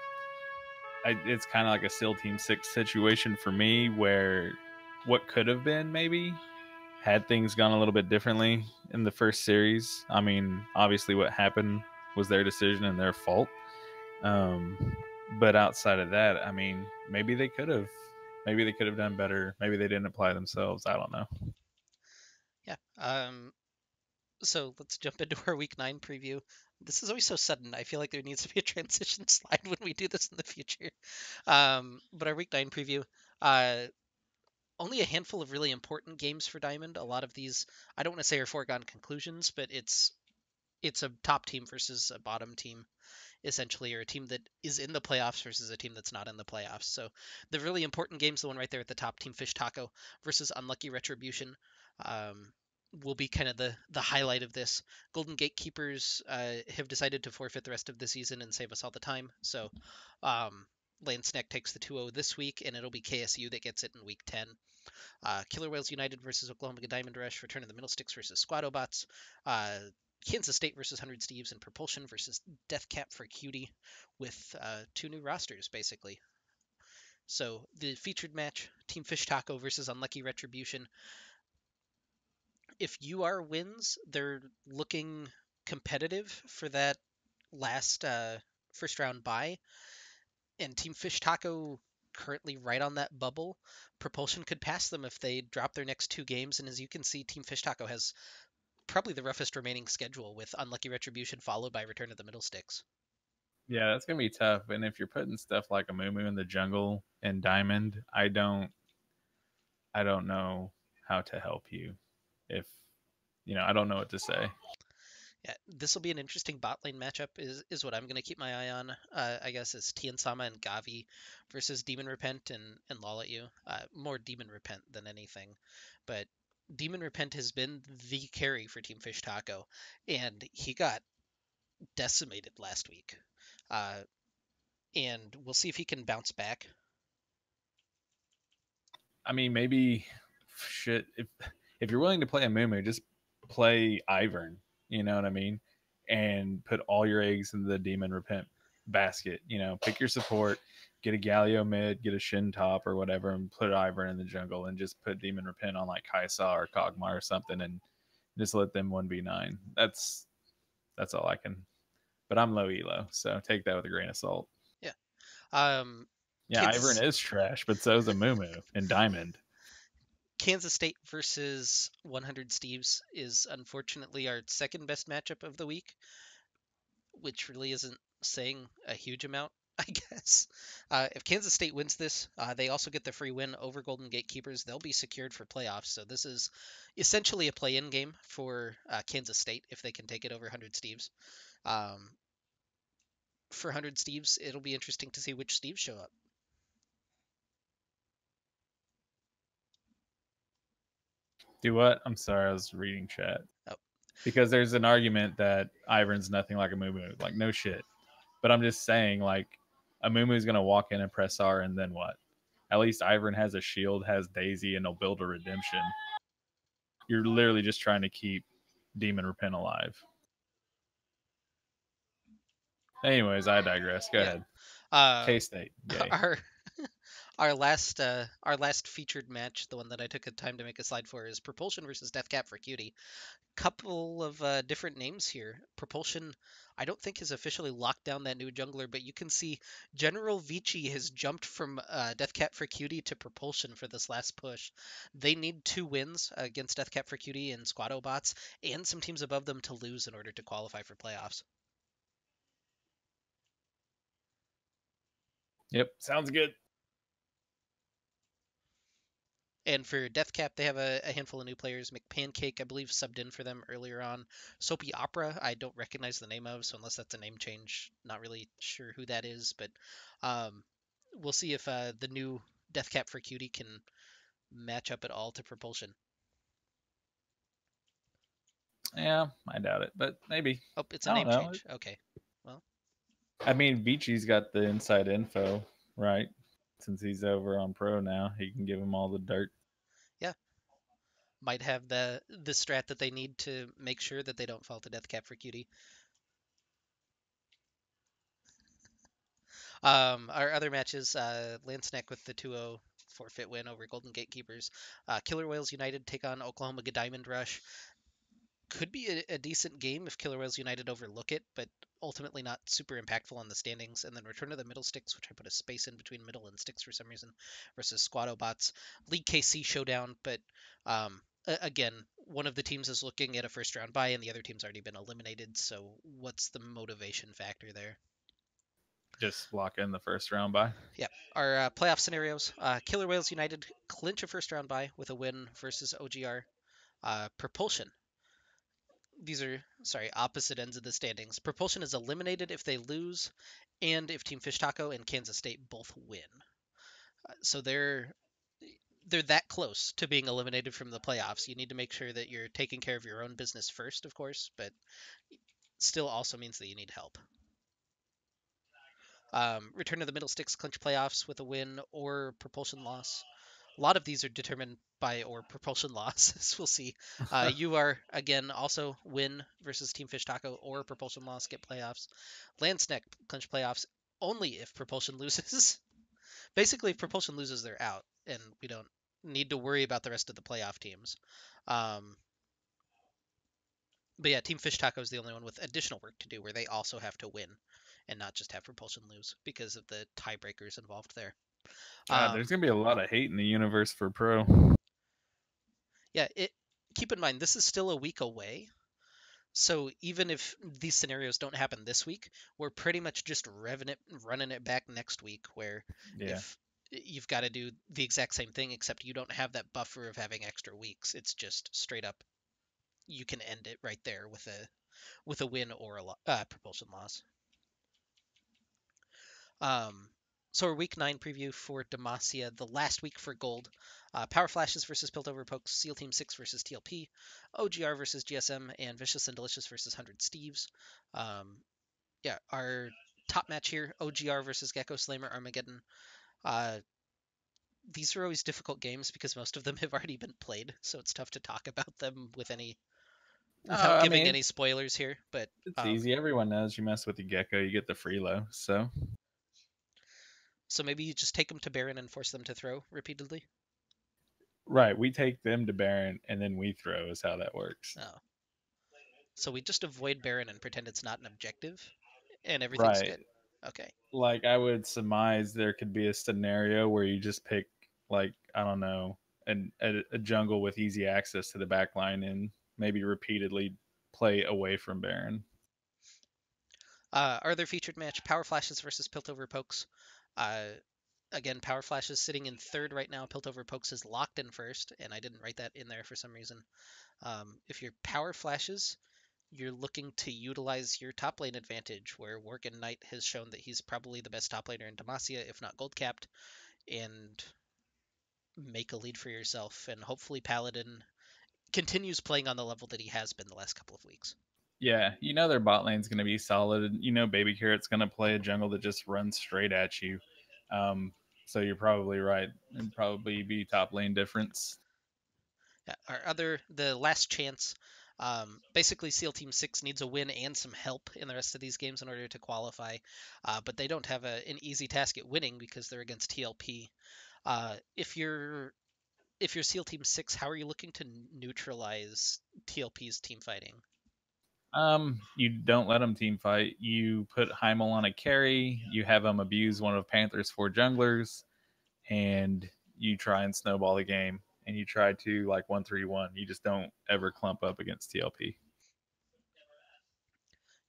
it's kind of like a SEAL Team 6 situation for me where what could have been maybe had things gone a little bit differently in the first series. I mean, obviously, what happened was their decision and their fault. Um, but outside of that, I mean, maybe they could have done better. Maybe they didn't apply themselves. I don't know. Yeah. So let's jump into our week 9 preview. This is always so sudden. I feel like there needs to be a transition slide when we do this in the future. But our week 9 preview, uh, only a handful of really important games for Diamond. A lot of these, I don't want to say are foregone conclusions, but it's a top team versus a bottom team, essentially, or a team that is in the playoffs versus a team that's not in the playoffs. So the really important games, the one right there at the top, Team Fish Taco versus Unlucky Retribution, um, will be kind of the highlight of this. Golden Gatekeepers have decided to forfeit the rest of the season and save us all the time. So Lansneck takes the 2-0 this week, and it'll be KSU that gets it in week 10. Killer Whales United versus Oklahoma Diamond Rush, Return of the Middle Sticks versus Squadobots, Kansas State versus 100 Steves, and Propulsion versus Death Cap for Cutie, with 2 new rosters, basically. So the featured match, Team Fish Taco versus Unlucky Retribution. If UR wins, they're looking competitive for that last first round bye, and Team Fish Taco currently right on that bubble. Propulsion could pass them if they drop their next 2 games, and as you can see, Team Fish Taco has probably the roughest remaining schedule, with Unlucky Retribution followed by Return of the Middle Sticks. Yeah, that's gonna be tough. And if you're putting stuff like a Moo in the jungle and Diamond, I don't know how to help you. If I don't know what to say. Yeah, this will be an interesting bot lane matchup. Is what I'm going to keep my eye on. I guess is Tian Sama and Gavi versus Demon Repent and Law.U. More Demon Repent than anything, but Demon Repent has been the carry for Team Fish Taco, and he got decimated last week. Uh, and we'll see if he can bounce back. I mean, maybe shit. If you're willing to play a Moo, just play Ivern. You know what I mean? And put all your eggs in the Demon Repent basket. Pick your support, get a Galio mid, get a Shin top or whatever, and put Ivern in the jungle, and just put Demon Repent on like Kaisa or Kog'Maw or something, and Just let them 1v9. That's all I can. But I'm low elo, so take that with a grain of salt. Yeah. Um, Yeah, Ivern Kansas is trash, but so is a Moo and Diamond. Kansas State versus 100 Steves is unfortunately our second best matchup of the week, which really isn't saying a huge amount, I guess. If Kansas State wins this, they also get the free win over Golden Gatekeepers. They'll be secured for playoffs. So this is essentially a play-in game for Kansas State if they can take it over 100 Steves. Um, for 100 Steves, it'll be interesting to see which Steves show up. Do what? I'm sorry, I was reading chat. Oh, Because there's an argument that Ivern's nothing like a Moo. Like, no shit. But I'm just saying, like, a Moo is going to walk in and press R, and then what? At least Ivern has a shield, has Daisy, and they'll build a redemption. You're literally just trying to keep Demon Repent alive. Anyways, I digress. Go yeah. ahead. Uh, K-State. Yay. our our last featured match, the one that I took the time to make a slide for, is Propulsion versus Deathcap for Cutie. Couple of different names here. Propulsion, I don't think has officially locked down that new jungler, but you can see General Vici has jumped from Deathcap for Cutie to Propulsion for this last push. They need 2 wins against Deathcap for Cutie and Squado bots, and some teams above them to lose in order to qualify for playoffs. Yep, sounds good. And for Deathcap, they have a handful of new players. McPancake, I believe, subbed in for them earlier on. Soapy Opera, I don't recognize the name of, so unless that's a name change, not really sure who that is. But um, we'll see if the new Deathcap for Cutie can match up at all to Propulsion. Yeah, I doubt it, but maybe. Oh, it's a I don't name know. change. Okay. Well, I mean, Vici's got the inside info, right? Since he's over on Pro now, he can give him all the dirt. yeah. Might have the strat that they need to make sure that they don't fall to Deathcap for Cutie. Our other matches, Lansneck with the 2-0 forfeit win over Golden Gatekeepers. Killer Whales United take on Oklahoma Diamond Rush. Could be a decent game if Killer Whales United overlook it, but ultimately not super impactful on the standings. And then Return to the Middle Sticks, which I put a space in between middle and sticks for some reason, versus Squado Bots. League KC showdown, but again, one of the teams is looking at a first round bye, and the other team's already been eliminated. So what's the motivation factor there? Just lock in the first round by. Yeah, our playoff scenarios: Killer Whales United clinch a first round bye with a win versus OGR. Propulsion. These are opposite ends of the standings. Propulsion is eliminated if they lose, and if Team Fish Taco and Kansas State both win. So they're that close to being eliminated from the playoffs. You need to make sure that you're taking care of your own business first, of course, but still also means that you need help. Return to the Middle Sticks clinch playoffs with a win or propulsion loss. A lot of these are determined by or propulsion loss, as we'll see. You are, again, also win versus Team Fish Taco or propulsion loss, get playoffs. Landsneck clinch playoffs only if propulsion loses. Basically, if propulsion loses, they're out, and we don't need to worry about the rest of the playoff teams. Um, but yeah, Team Fish Taco is the only one with additional work to do where they also have to win and not just have propulsion lose because of the tiebreakers involved there. God, there's Um, gonna be a lot of hate in the universe for Pro. yeah, keep in mind this is still a week away. So even if these scenarios don't happen this week, we're pretty much just running it back next week where Yeah. if you've got to do the exact same thing except you don't have that buffer of having extra weeks. It's just straight up you can end it right there with a win or a propulsion loss. Um, so our week 9 preview for Demacia, the last week for gold. Power Flashes versus Piltover Pokes, SEAL Team 6 versus TLP, OGR versus GSM, and Vicious and Delicious versus 100 Steves. Yeah, our top match here, OGR versus Gecko Slammer Armageddon. Uh, these are always difficult games because most of them have already been played, so it's tough to talk about them without I giving mean, any spoilers here. But it's easy. Everyone knows you mess with the gecko, you get the freelo. so maybe you just take them to Baron and force them to throw repeatedly. Right. We take them to Baron and then we throw is how that works. Oh, so we just avoid Baron and pretend it's not an objective, and everything's Right. good. Okay. Like I would surmise there could be a scenario where you just pick like I don't know a jungle with easy access to the back line and maybe repeatedly play away from Baron. Our other featured match: Power Flashes versus Piltover Pokes. Uh, Again, Power Flash is sitting in third right now. Piltover Pokes is locked in first, and I didn't write that in there for some reason. If you're Power Flashes, you're looking to utilize your top lane advantage, where Worgen Knight has shown that he's probably the best top laner in Demacia, if not gold capped, and make a lead for yourself. And hopefully Paladin continues playing on the level that he has been the last couple of weeks. Yeah, you know their bot lane's going to be solid. You know Baby Carrot's going to play a jungle that just runs straight at you. Um, so you're probably right. It'd probably be top lane difference. Yeah, the last chance. Basically, SEAL Team 6 needs a win and some help in the rest of these games in order to qualify, but they don't have an easy task at winning because they're against TLP. If you're SEAL Team 6, how are you looking to neutralize TLP's team fighting? You don't let them team fight. You put Heimel on a carry. You have them abuse one of Panther's four junglers, and you try and snowball the game. And you try to like 1-3-1. You just don't ever clump up against TLP.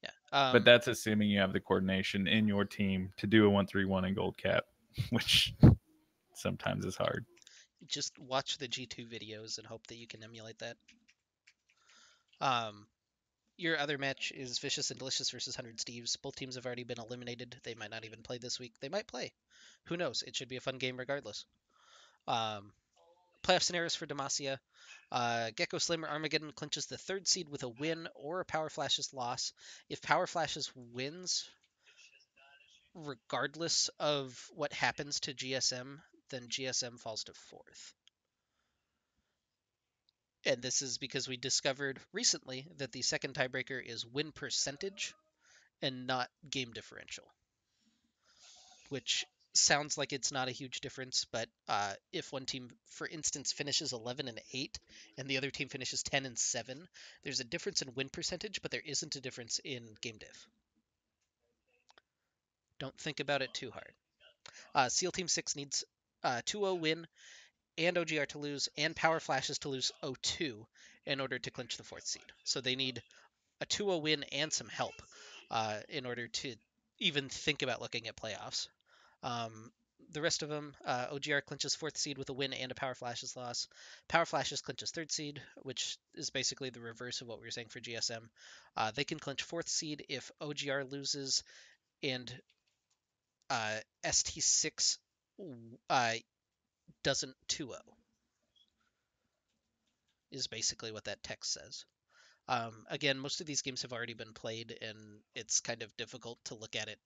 Yeah. But that's assuming you have the coordination in your team to do a 1-3-1 in gold cap, which sometimes is hard. Just watch the G2 videos and hope that you can emulate that. Um, your other match is Vicious and Delicious versus 100 Steves. Both teams have already been eliminated. They might not even play this week. They might play. Who knows? It should be a fun game regardless. Um, Playoff scenarios for Demacia. Gecko Slammer Armageddon clinches the third seed with a win or a Power Flashes loss. If Power Flashes wins, regardless of what happens to GSM, then GSM falls to fourth. And this is because we discovered recently that the second tiebreaker is win percentage and not game differential, which sounds like it's not a huge difference, but if one team, for instance, finishes 11-8 and the other team finishes 10-7, there's a difference in win percentage, but there isn't a difference in game diff. Don't think about it too hard. SEAL Team 6 needs 2-0 win and OGR to lose and Power Flashes to lose 0-2 in order to clinch the fourth seed. So they need a 2-0 win and some help in order to even think about looking at playoffs. The rest of them, OGR clinches fourth seed with a win and a Power Flashes loss. Power Flashes clinches third seed, which is basically the reverse of what we were saying for GSM. They can clinch fourth seed if OGR loses and ST6 uh, doesn't 2-0, is basically what that text says. Again, most of these games have already been played, and it's kind of difficult to look at it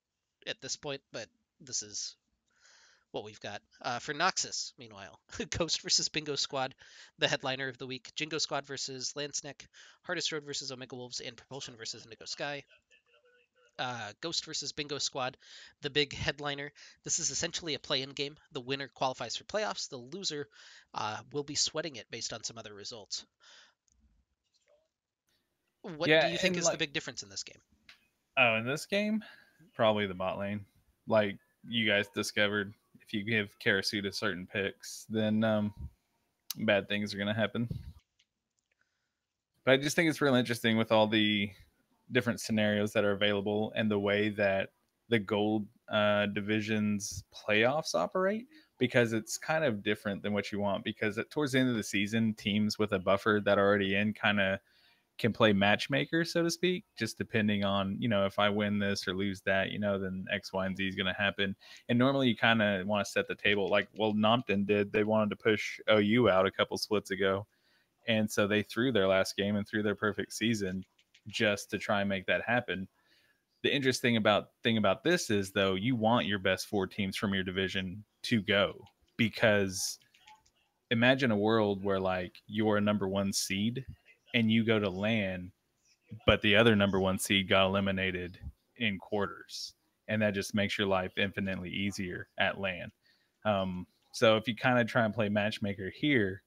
at this point, but this is what we've got. For Noxus, meanwhile, Ghost versus Bingo Squad, the headliner of the week. Jingo Squad versus Lanceneck, Hardest Road versus Omega Wolves, and Propulsion versus Indigo Sky. Ghost versus Bingo Squad, the big headliner. This is essentially a play-in game. The winner qualifies for playoffs. The loser will be sweating it based on some other results. What do Yeah, you think and is the like big difference in this game? in this game, probably the bot lane. Like you guys discovered, if you give Karasuda certain picks, then bad things are gonna happen. But I just think it's real interesting with all the different scenarios that are available and the way that the gold divisions playoffs operate because it's kind of different than what you want because towards the end of the season teams with a buffer that are already in kind of can play matchmaker so to speak just depending on if I win this or lose that then X Y and Z is going to happen and normally you kind of want to set the table like Nompton did. They wanted to push OU out a couple splits ago and so they threw their last game and threw their perfect season just to try and make that happen. The interesting thing about this is though you want your best four teams from your division to go because imagine a world where like you're a number one seed and you go to LAN, but the other number one seed got eliminated in quarters, and that just makes your life infinitely easier at LAN. So if you kind of try and play matchmaker here,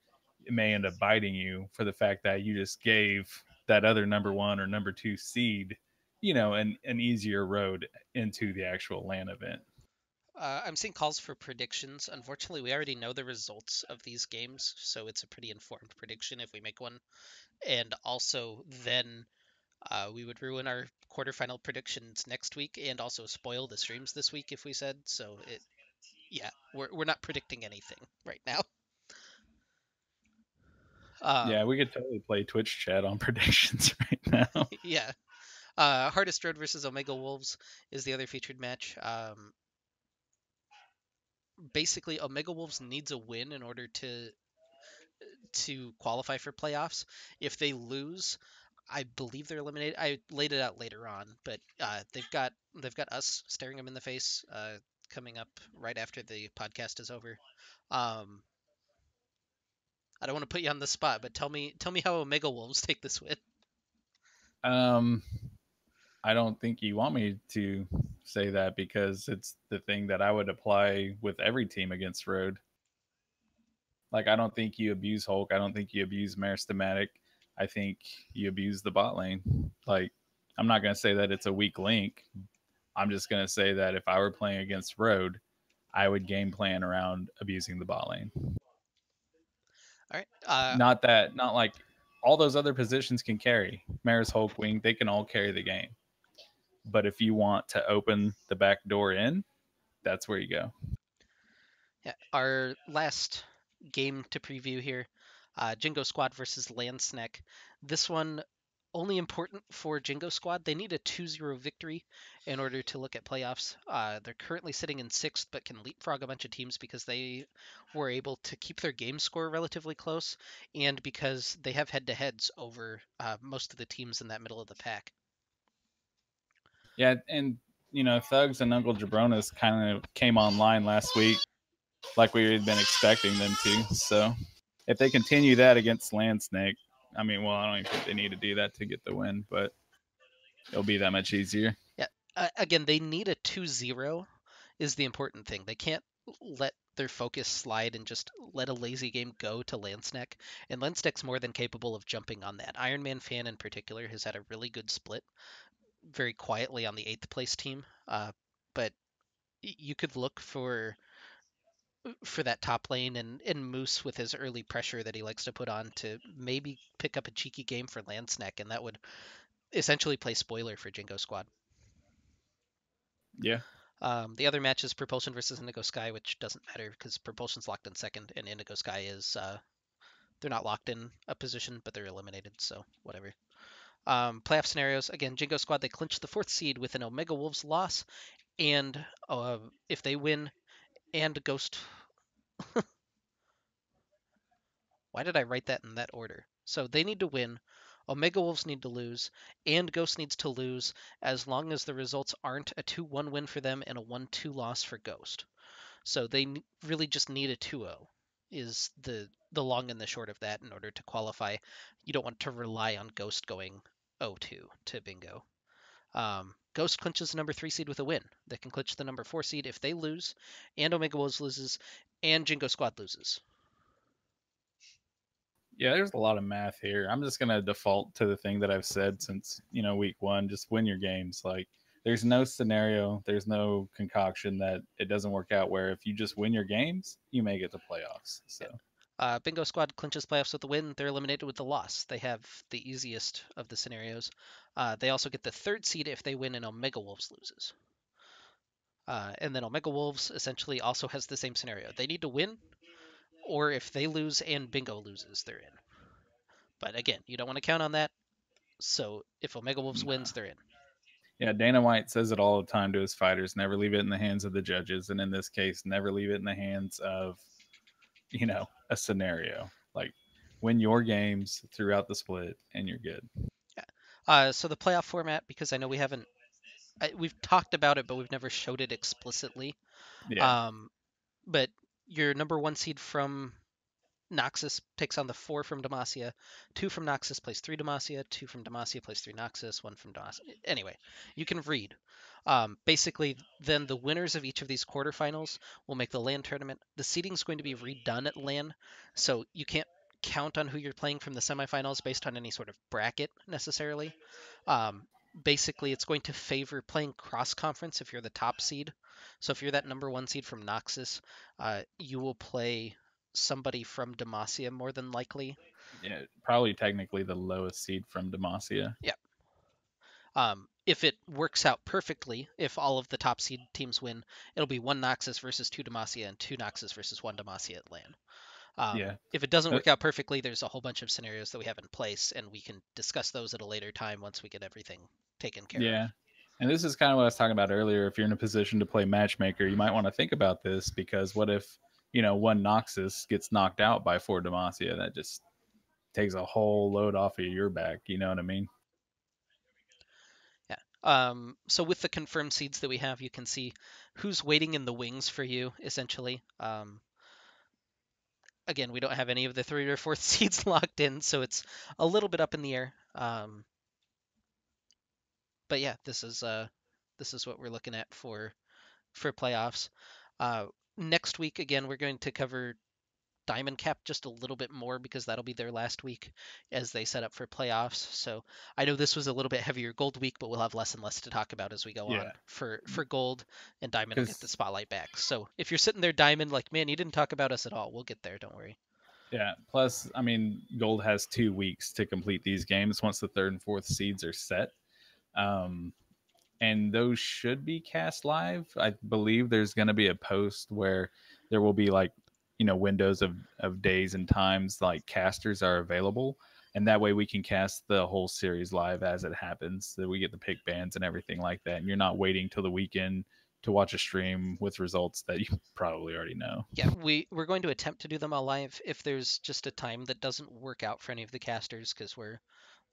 it may end up biting you for the fact that you just gave that other number one or number two seed, an easier road into the actual LAN event. I'm seeing calls for predictions. Unfortunately, we already know the results of these games, so it's a pretty informed prediction if we make one. And also, then we would ruin our quarterfinal predictions next week, and also spoil the streams this week if we said so. Yeah, we're not predicting anything right now. Yeah, Um, we could totally play Twitch chat on predictions right now. yeah. Hardest Road versus Omega Wolves is the other featured match. Basically, Omega Wolves needs a win in order to qualify for playoffs. If they lose, I believe they're eliminated. I laid it out later on, but they've got us staring them in the face coming up right after the podcast is over. Um, I don't want to put you on the spot, but tell me how Omega Wolves take this win. Um, I don't think you want me to say that because it's the thing that I would apply with every team against Road. Like, I don't think you abuse Hulk. I don't think you abuse Meristematic. I think you abuse the bot lane. Like, I'm not going to say that it's a weak link. I'm just going to say that if I were playing against Road, I would game plan around abusing the bot lane. All right. Not like all those other positions can carry. Maris, Hulk, Wing, they can all carry the game. But if you want to open the back door in, that's where you go. Yeah, our last game to preview here, Jingo Squad versus Landsnack. This one only important for Jingo Squad. They need a 2-0 victory in order to look at playoffs. They're currently sitting in sixth, but can leapfrog a bunch of teams because they were able to keep their game score relatively close, and because they have head-to-heads over most of the teams in that middle of the pack. Yeah, and Thugs and Uncle Jabronis kind of came online last week like we had been expecting them to. So if they continue that against Landsnake, I mean, well, I don't even think they need to do that to get the win, but it'll be that much easier. Yeah, again, they need a 2-0 is the important thing. They can't let their focus slide and just let a lazy game go to Landsnack. And Landsnack's more than capable of jumping on that. Iron Man fan in particular has had a really good split, very quietly on the 8th place team. But you could look for that top lane and Moose with his early pressure that he likes to put on to maybe pick up a cheeky game for Landsnack, and that would essentially play spoiler for Jingo Squad. Yeah. The other match is Propulsion versus Indigo Sky, which doesn't matter because Propulsion's locked in second, and Indigo Sky is they're not locked in a position, but they're eliminated, so whatever. Playoff scenarios again: Jingo Squad, they clinch the fourth seed with an Omega Wolves loss, and if they win, and Ghost. Why did I write that in that order? So they need to win. Omega Wolves need to lose, and Ghost needs to lose as long as the results aren't a 2-1 win for them and a 1-2 loss for Ghost. So they really just need a 2-0 is the long and the short of that in order to qualify. You don't want to rely on Ghost going 0-2 to bingo. Ghost clinches the number 3 seed with a win. They can clinch the number 4 seed if they lose, and Omega Wolves loses, and Jingo Squad loses. Yeah, there's a lot of math here. I'm just gonna default to the thing that I've said since week one. Just win your games. Like, there's no scenario, there's no concoction that it doesn't work out. Where if you just win your games, you may get to playoffs. So Bingo Squad clinches playoffs with the win. They're eliminated with the loss. They have the easiest of the scenarios. They also get the third seed if they win and Omega Wolves loses. And then Omega Wolves essentially also has the same scenario. They need to win, or if they lose and Bingo loses, they're in. But again, you don't want to count on that. So if Omega Wolves wins, they're in. yeah, Dana White says it all the time to his fighters: never leave it in the hands of the judges, and in this case, never leave it in the hands of a scenario. Like, win your games throughout the split, and you're good. Yeah. So the playoff format, because I know we've talked about it, but we've never showed it explicitly. Yeah. Um, but your number 1 seed from Noxus takes on the 4 from Demacia, 2 from Noxus plays 3 Demacia, 2 from Demacia plays 3 Noxus, 1 from Demacia. Anyway, you can read. Basically, then the winners of each of these quarterfinals will make the LAN tournament. The seeding is going to be redone at LAN, so you can't count on who you're playing from the semifinals based on any sort of bracket necessarily. Basically, it's going to favor playing cross conference if you're the top seed. So if you're that number 1 seed from Noxus, you will play somebody from Demacia more than likely. Yeah, probably technically the lowest seed from Demacia. Yeah. If it works out perfectly, if all of the top seed teams win, it'll be 1 Noxus versus 2 Demacia and 2 Noxus versus 1 Demacia at LAN. Yeah. If it doesn't work out perfectly, there's a whole bunch of scenarios that we have in place, and we can discuss those at a later time once we get everything taken care of. Yeah. And this is kind of what I was talking about earlier. If you're in a position to play matchmaker, you might want to think about this, because what if, 1 Noxus gets knocked out by 4 Demacia? That just takes a whole load off of your back. You know what I mean? Yeah. So with the confirmed seeds that we have, you can see who's waiting in the wings for you, essentially. Again, we don't have any of the 3rd or 4th seeds locked in, so it's a little bit up in the air. But yeah, this is what we're looking at for playoffs. Next week, again, we're going to cover Diamond Cap just a little bit more, because that'll be their last week as they set up for playoffs. So I know this was a little bit heavier Gold week, but we'll have less and less to talk about as we go on for Gold, and Diamond will get the spotlight back. So if you're sitting there Diamond like, man, you didn't talk about us at all, we'll get there, don't worry. Yeah. Plus, I mean, Gold has 2 weeks to complete these games once the 3rd and 4th seeds are set. And those should be cast live. I believe there's going to be a post where there will be windows of days and times like casters are available, and that way we can cast the whole series live as it happens, so we get the pick bands and everything like that, and you're not waiting till the weekend to watch a stream with results that you probably already know. Yeah, we're going to attempt to do them all live. If there's just a time that doesn't work out for any of the casters, because we're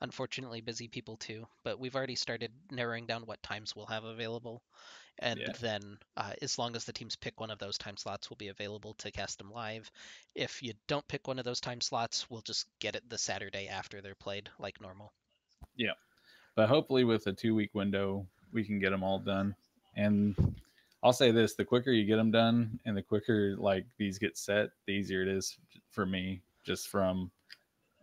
unfortunately busy people too, but we've already started narrowing down what times we'll have available, and then as long as the teams pick one of those time slots, will be available to cast them live. If you don't pick one of those time slots, we'll just get it the Saturday after they're played like normal. Yeah, but hopefully with a 2-week window we can get them all done. And I'll say this, the quicker you get them done and the quicker these get set, the easier it is for me, just from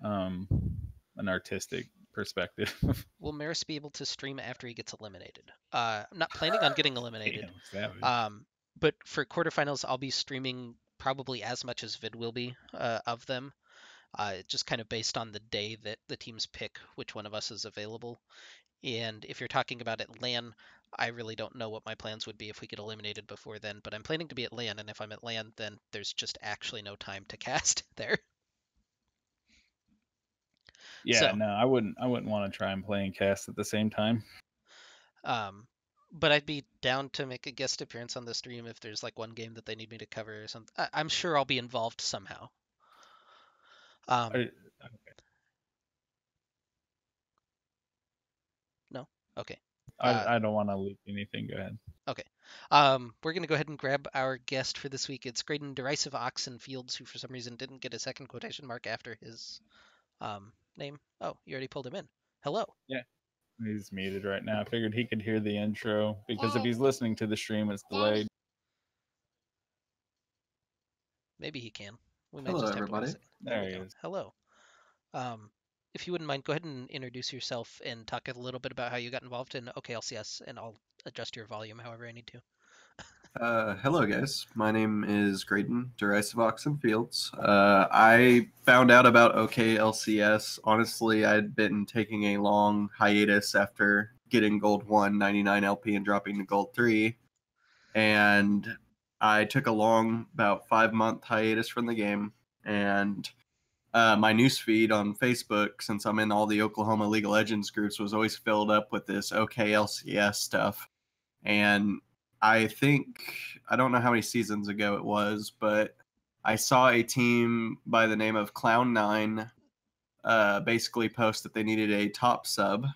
an artistic perspective. Will Maris be able to stream after he gets eliminated? I'm not planning on getting eliminated. But for quarterfinals, I'll be streaming probably as much as Vid will be of them. Just kind of based on the day that the teams pick which one of us is available. And if you're talking about at LAN, I really don't know what my plans would be if we get eliminated before then. But I'm planning to be at LAN, and if I'm at LAN, then there's just actually no time to cast there. Yeah, so, no, I wouldn't want to try and play and cast at the same time. But I'd be down to make a guest appearance on the stream if there's one game that they need me to cover or something. I'm sure I'll be involved somehow. Okay. No? Okay. I don't want to leak anything. Go ahead. Okay. We're going to go ahead and grab our guest for this week. It's GetRECalled Fields, who for some reason didn't get a second quotation mark after his name. Oh, you already pulled him in. Hello. Yeah. He's muted right now. I figured he could hear the intro, because if he's listening to the stream, it's delayed. Maybe he can. We might just have everybody. There he is. Hello. If you wouldn't mind, go ahead and introduce yourself and talk a little bit about how you got involved in OKLCS, and I'll adjust your volume however I need to. Hello, guys. My name is GetRECalled Fields. I found out about OKLCS. Honestly, I'd been taking a long hiatus after getting Gold 1, 99 LP, and dropping to Gold 3. And I took a long, about 5-month hiatus from the game. And my newsfeed on Facebook, since I'm in all the Oklahoma League of Legends groups, was always filled up with this OKLCS stuff. And I don't know how many seasons ago it was, but I saw a team by the name of Cloud9 basically post that they needed a top sub.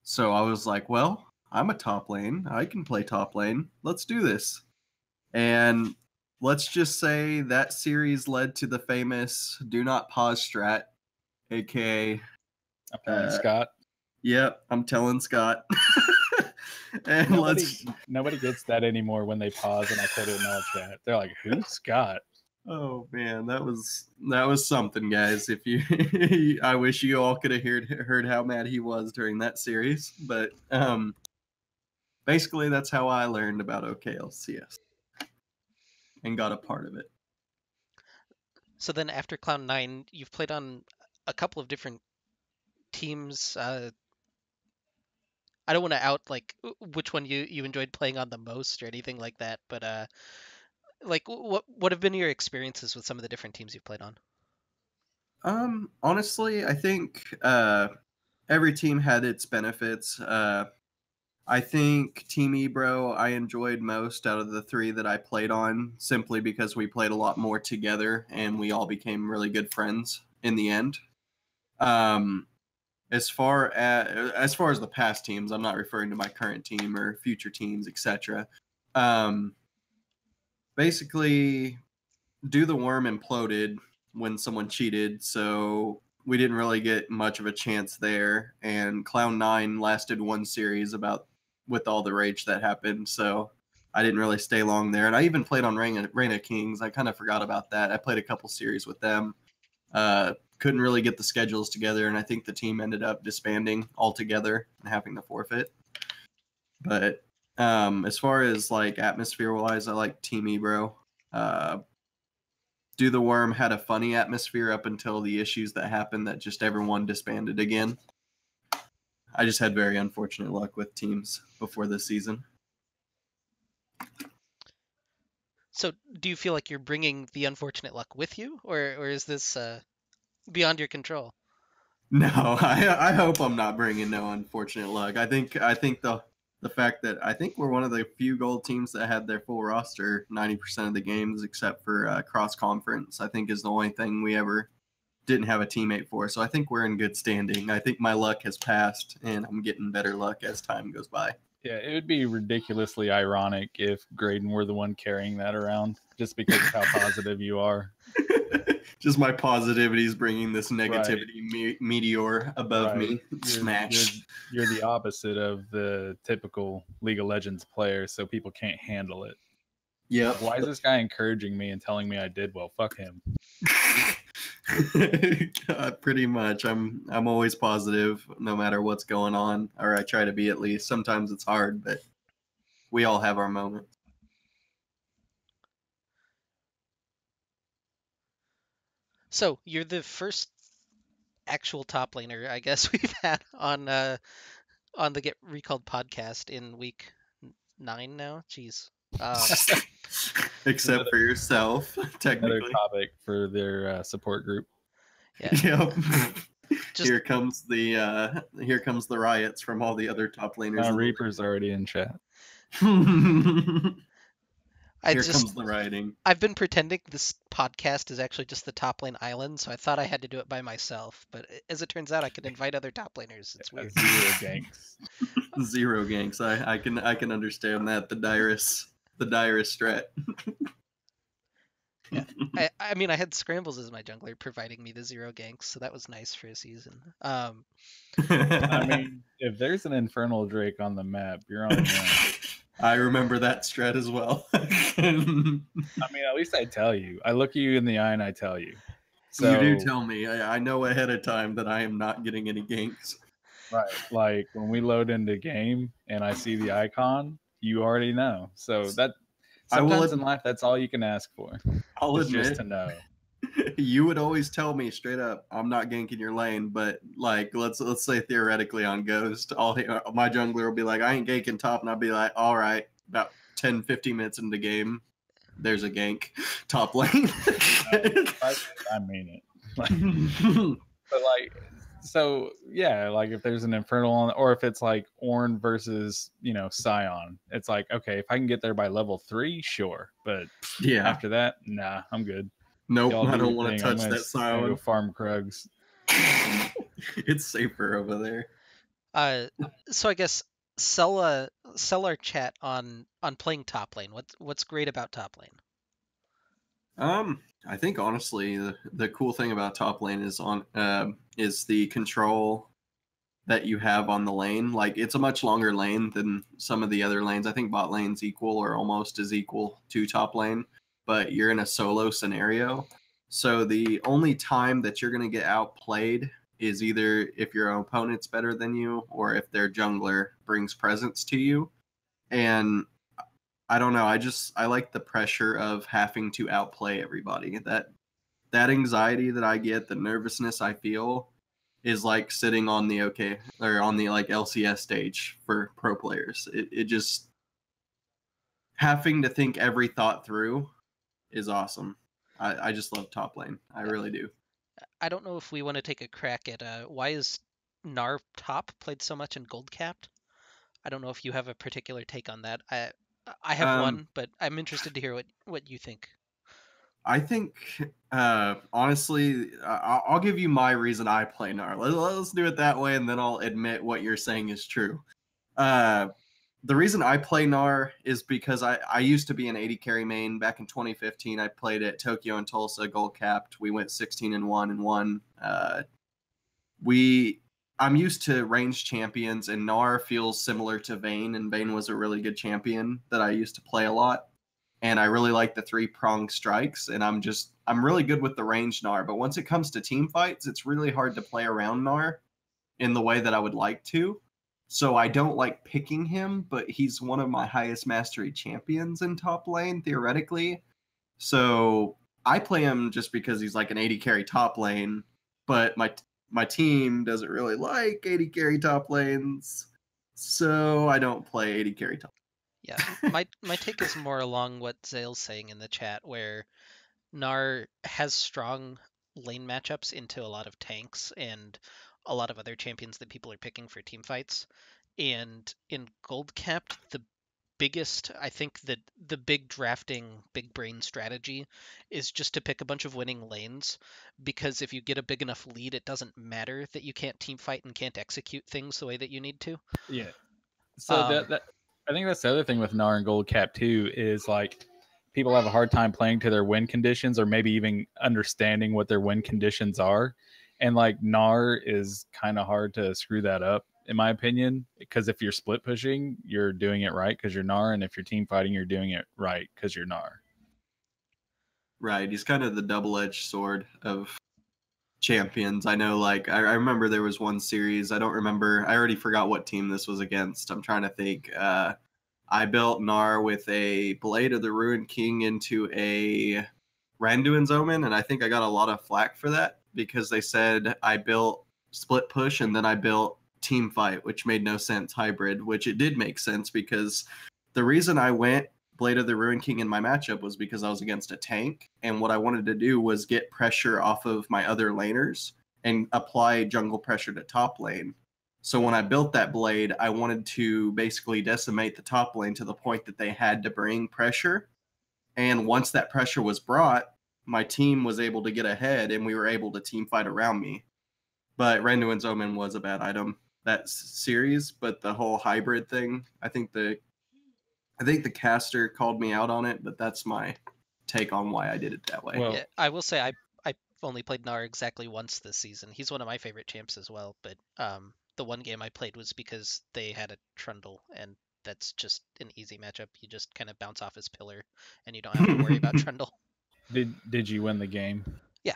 So I was like, well, I'm a top lane. I can play top lane. Let's do this. And let's just say that series led to the famous do not pause strat, aka I'm telling Scott. Yep, I'm telling Scott. And nobody gets that anymore when they pause and I put it in all chat. They're like, who's Scott? Oh man, that was something, guys. If you, I wish you all could have heard how mad he was during that series. But basically, that's how I learned about OKLCS and got a part of it. So then after Cloud9, you've played on a couple of different teams. I don't want to out like which one you enjoyed playing on the most or anything like that, but like what have been your experiences with some of the different teams you've played on? Honestly, I think every team had its benefits. I think Team Ebro I enjoyed most out of the three that I played on, simply because we played a lot more together and we all became really good friends in the end. Um, as far as the past teams, I'm not referring to my current team or future teams, etc. Um, basically, Do the Worm imploded when someone cheated, so we didn't really get much of a chance there. And Cloud9 lasted one series about with all the rage that happened, so I didn't really stay long there. And I even played on Reign of Kings. I kind of forgot about that. I played a couple series with them. Couldn't really get the schedules together, and I think the team ended up disbanding altogether and having to forfeit. But as far as like atmosphere wise, I like Team Ebro. Do the Worm had a funny atmosphere up until the issues that happened that just everyone disbanded again. I just had very unfortunate luck with teams before this season. So do you feel like you're bringing the unfortunate luck with you, or is this beyond your control? No, I hope I'm not bringing no unfortunate luck. I think the fact that I think we're one of the few gold teams that had their full roster 90% of the games except for cross conference, I think is the only thing we ever didn't have a teammate for. So I think we're in good standing. I think my luck has passed and I'm getting better luck as time goes by. Yeah, it would be ridiculously ironic if Graydon were the one carrying that around, just because of how positive you are. Just my positivity is bringing this negativity meteor above me. Smash. You're the opposite of the typical League of Legends player, so people can't handle it. Yep. Why is this guy encouraging me and telling me I did well? Fuck him. Pretty much. I'm always positive no matter what's going on, or I try to be at least. Sometimes it's hard, but we all have our moments. So you're the first actual top laner, I guess, we've had on the GetRECalled podcast in week 9 now. Jeez. Except for yourself, technically. Another topic for their support group. Yeah. Yep. Just, here comes the riots from all the other top laners. Reaper's already in chat. Here comes the rioting. I've been pretending this podcast is actually just the top lane island, so I thought I had to do it by myself. But as it turns out, I can invite other top laners. It's weird. Zero ganks. Zero ganks. I can understand that. The direst strat. Yeah. I mean, I had Scrambles as my jungler, providing me the 0 ganks, so that was nice for a season. I mean, if there's an Infernal Drake on the map, you're on your own. I remember that strat as well. I mean, at least I tell you. I look you in the eye and I tell you. So, you do tell me. I know ahead of time that I am not getting any ganks. Right. Like when we load into game and I see the icon, you already know. So that sometimes in life, that's all you can ask for. I'll admit, just to know. You would always tell me straight up, I'm not ganking your lane, but like let's say theoretically on Ghost, my jungler will be like, I ain't ganking top, and I'll be like, all right, about 10-15 minutes into the game, there's a gank top lane. I mean it. But like, so yeah, like if there's an Infernal on, or if it's like Ornn versus Scion, it's like, okay, if I can get there by level 3, sure, but yeah, after that, nah, I'm good. Nope, I don't want to touch that Scion. Go farm Krugs. It's safer over there. So I guess sell our chat on playing top lane. What's great about top lane? I think honestly the cool thing about top lane is the control that you have on the lane. Like it's a much longer lane than some of the other lanes. I think bot lane's equal or almost as equal to top lane. but you're in a solo scenario. So the only time that you're going to get outplayed is either if your opponent's better than you or if their jungler brings presence to you. And I don't know, I like the pressure of having to outplay everybody. That anxiety that I get, the nervousness I feel is like sitting on the on the like LCS stage for pro players. It just having to think every thought through is awesome. I just love top lane. I really do. I don't know if we want to take a crack at why is Gnar top played so much in gold capped. I don't know if you have a particular take on that. I have one, but I'm interested to hear what you think. I think, honestly, I'll give you my reason I play Gnar. Let's do it that way, and then I'll admit what you're saying is true. The reason I play Gnar is because I used to be an 80 carry main back in 2015. I played at Tokyo and Tulsa, gold capped. We went 16-1 and won. I'm used to ranged champions, and Gnar feels similar to Vayne, and Vayne was a really good champion that I used to play a lot. And I really like the 3-pronged strikes, and I'm really good with the ranged Gnar. But once it comes to team fights, it's really hard to play around Gnar in the way that I would like to. So I don't like picking him, but he's one of my highest mastery champions in top lane, theoretically. So I play him just because he's like an 80 carry top lane, but my team doesn't really like 80 carry top lanes, so I don't play 80 carry top. Yeah, my take is more along what Zale's saying in the chat, where Gnar has strong lane matchups into a lot of tanks and a lot of other champions that people are picking for team fights. And in gold capped, the biggest, I think that the big drafting, big brain strategy is just to pick a bunch of winning lanes, because if you get a big enough lead, it doesn't matter that you can't team fight and can't execute things the way that you need to. Yeah. So that I think that's the other thing with Gnar and gold cap too, is like people have a hard time playing to their win conditions, or maybe even understanding what their win conditions are. And like Gnar is kind of hard to screw that up, in my opinion, because if you're split pushing, you're doing it right because you're Gnar, and if you're team fighting, you're doing it right because you're Gnar. Right, he's kind of the double-edged sword of champions. I know, like, I remember there was one series, I don't remember, I already forgot what team this was against. I'm trying to think. I built Gnar with a Blade of the Ruined King into a Randuin's Omen, and I think I got a lot of flack for that because they said I built split push and then I built team fight, which made no sense, hybrid, which it did make sense because the reason I went Blade of the Ruined King in my matchup was because I was against a tank, and what I wanted to do was get pressure off of my other laners and apply jungle pressure to top lane. So when I built that blade, I wanted to basically decimate the top lane to the point that they had to bring pressure. And once that pressure was brought, my team was able to get ahead and we were able to team fight around me. But Randuin's Omen was a bad item that series, but the whole hybrid thing, I think the caster called me out on it, but that's my take on why I did it that way. Well, Yeah, I will say I've only played Gnar exactly once this season. He's one of my favorite champs as well, but the one game I played was because they had a Trundle, and that's just an easy matchup. You just kind of bounce off his pillar, and you don't have to worry about Trundle. Did you win the game? Yeah.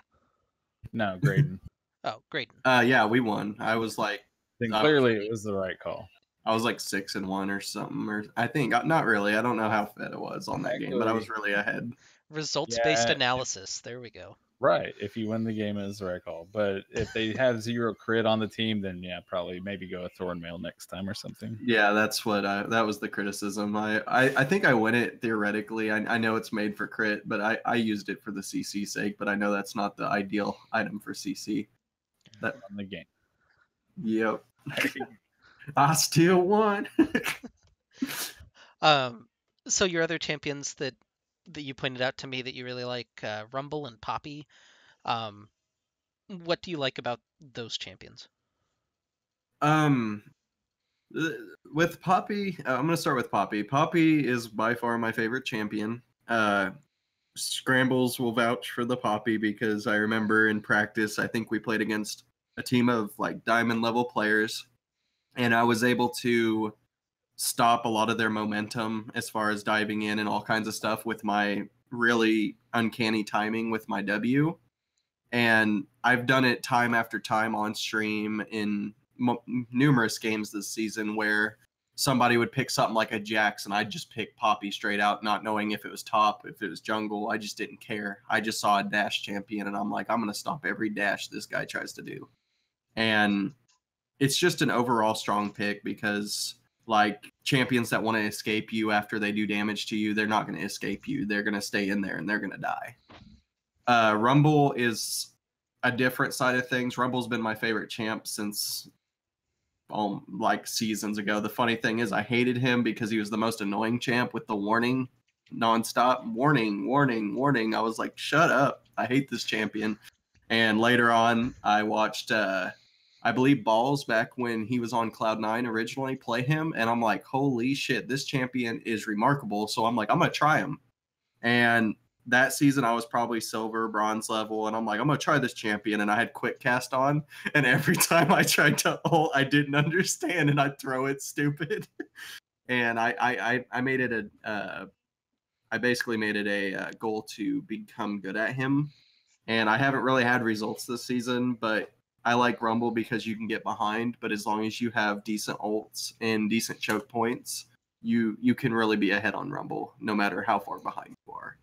No, Graydon. Oh, great. Yeah, we won. I was like, Then clearly it was the right call. I was like 6-1 or something, or I think not really. I don't know how fed it was on that game, but I was really ahead. Results-based analysis. There we go. Right. If you win the game, it is the right call. But if they have 0 crit on the team, then yeah, probably maybe go a Thornmail next time or something. Yeah, that's what that was the criticism. I think I win it theoretically. I know it's made for crit, but I used it for the CC sake. But I know that's not the ideal item for CC. That on the game. Yep. I still won. So your other champions that you pointed out to me that you really like, Rumble and Poppy. What do you like about those champions? With Poppy, I'm gonna start with Poppy. Poppy is by far my favorite champion. Scrambles will vouch for the Poppy because I remember in practice, I think we played against a team of like diamond level players, and I was able to stop a lot of their momentum as far as diving in and all kinds of stuff with my really uncanny timing with my W. And I've done it time after time on stream in numerous games this season where somebody would pick something like a Jax and I'd just pick Poppy straight out, not knowing if it was top, if it was jungle. I just didn't care. I just saw a dash champion and I'm like, I'm going to stop every dash this guy tries to do. And it's just an overall strong pick because like champions that want to escape you after they do damage to you, they're not going to escape you. They're going to stay in there and they're going to die. Rumble is a different side of things. Rumble's been my favorite champ since like seasons ago. The funny thing is I hated him because he was the most annoying champ with the warning nonstop. Warning, warning, warning. I was like, shut up. I hate this champion. And later on, I watched, I believe, Balls back when he was on Cloud9 originally play him. And I'm like, holy shit, this champion is remarkable. So I'm like, I'm going to try him. And that season, I was probably silver, bronze level, and I'm like, I'm going to try this champion, and I had quick cast on, and every time I tried to ult, I didn't understand, and I'd throw it stupid. And I made it I basically made it a goal to become good at him, and I haven't really had results this season, but I like Rumble because you can get behind, but as long as you have decent ults and decent choke points, you can really be ahead on Rumble, no matter how far behind you are.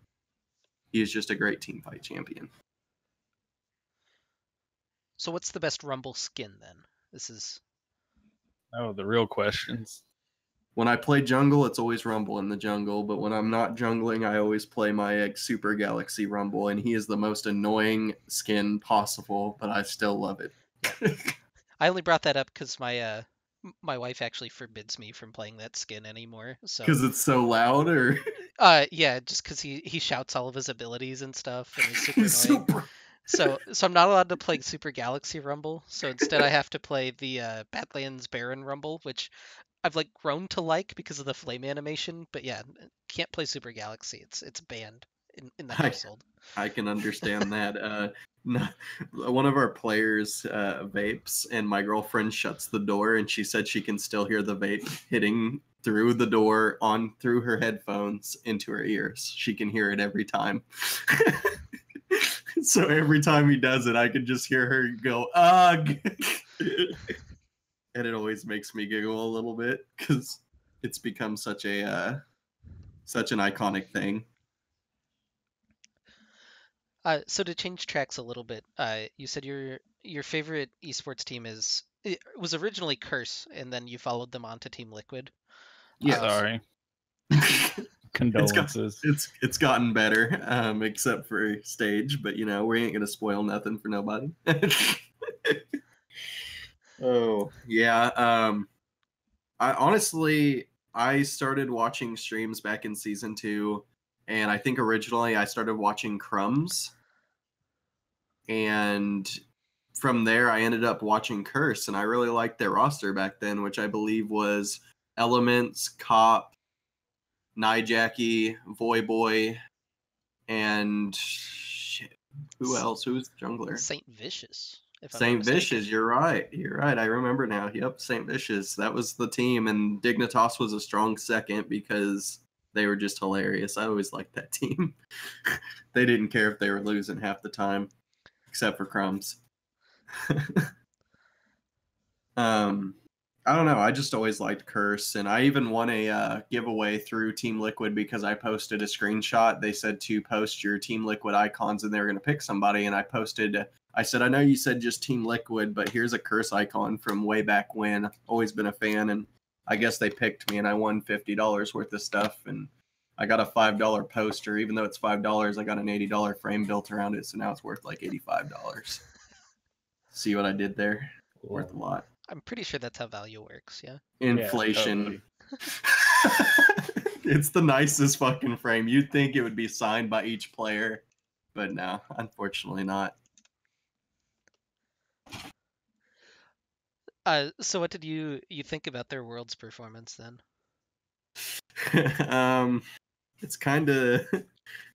He is just a great team fight champion. So what's the best Rumble skin then? This is... Oh, the real questions. When I play jungle, it's always Rumble in the jungle, but when I'm not jungling, I always play my Super Galaxy Rumble, and he is the most annoying skin possible, but I still love it. I only brought that up because my wife actually forbids me from playing that skin anymore. So because it's so loud, or yeah, just because he shouts all of his abilities and stuff, and is he's super annoying. super. So I'm not allowed to play Super Galaxy Rumble. So instead, I have to play the Badlands Baron Rumble, which I've like grown to like because of the flame animation. But yeah, can't play Super Galaxy. It's banned in the household. I can understand that. One of our players vapes, and my girlfriend shuts the door, and she said she can still hear the vape hitting through the door on through her headphones into her ears. She can hear it every time. So every time he does it, I can just hear her go, ugh. And it always makes me giggle a little bit because it's become such an iconic thing. So to change tracks a little bit, you said your favorite esports team it was originally Curse, and then you followed them on to Team Liquid. Yeah, sorry. Condolences. It's gotten better, except for stage, but you know, we ain't gonna spoil nothing for nobody. Oh yeah. I started watching streams back in season 2, and I think originally I started watching Crumbs, and from there I ended up watching Curse, and I really liked their roster back then, which I believe was Elements, Cop, Nyjackie, Voyboy, and shit, who else? Who's the jungler? Saint Vicious. Saint Vicious, you're right. I remember now. Yep, Saint Vicious. That was the team, and Dignitas was a strong second because they were just hilarious. I always liked that team. They didn't care if they were losing half the time, except for Crumbs. I don't know. I just always liked Curse, and I even won a giveaway through Team Liquid because I posted a screenshot. They said to post your Team Liquid icons, and they were going to pick somebody, and I said, I know you said just Team Liquid, but here's a Curse icon from way back when. Always been a fan, and I guess they picked me, and I won $50 worth of stuff, and I got a $5 poster. Even though it's $5, I got an $80 frame built around it, so now it's worth like $85. See what I did there? Cool. Worth a lot. I'm pretty sure that's how value works, yeah? Inflation. Yeah, totally. It's the nicest fucking frame. You'd think it would be signed by each player, but no, unfortunately not. So what did you think about their Worlds performance then? It's kind of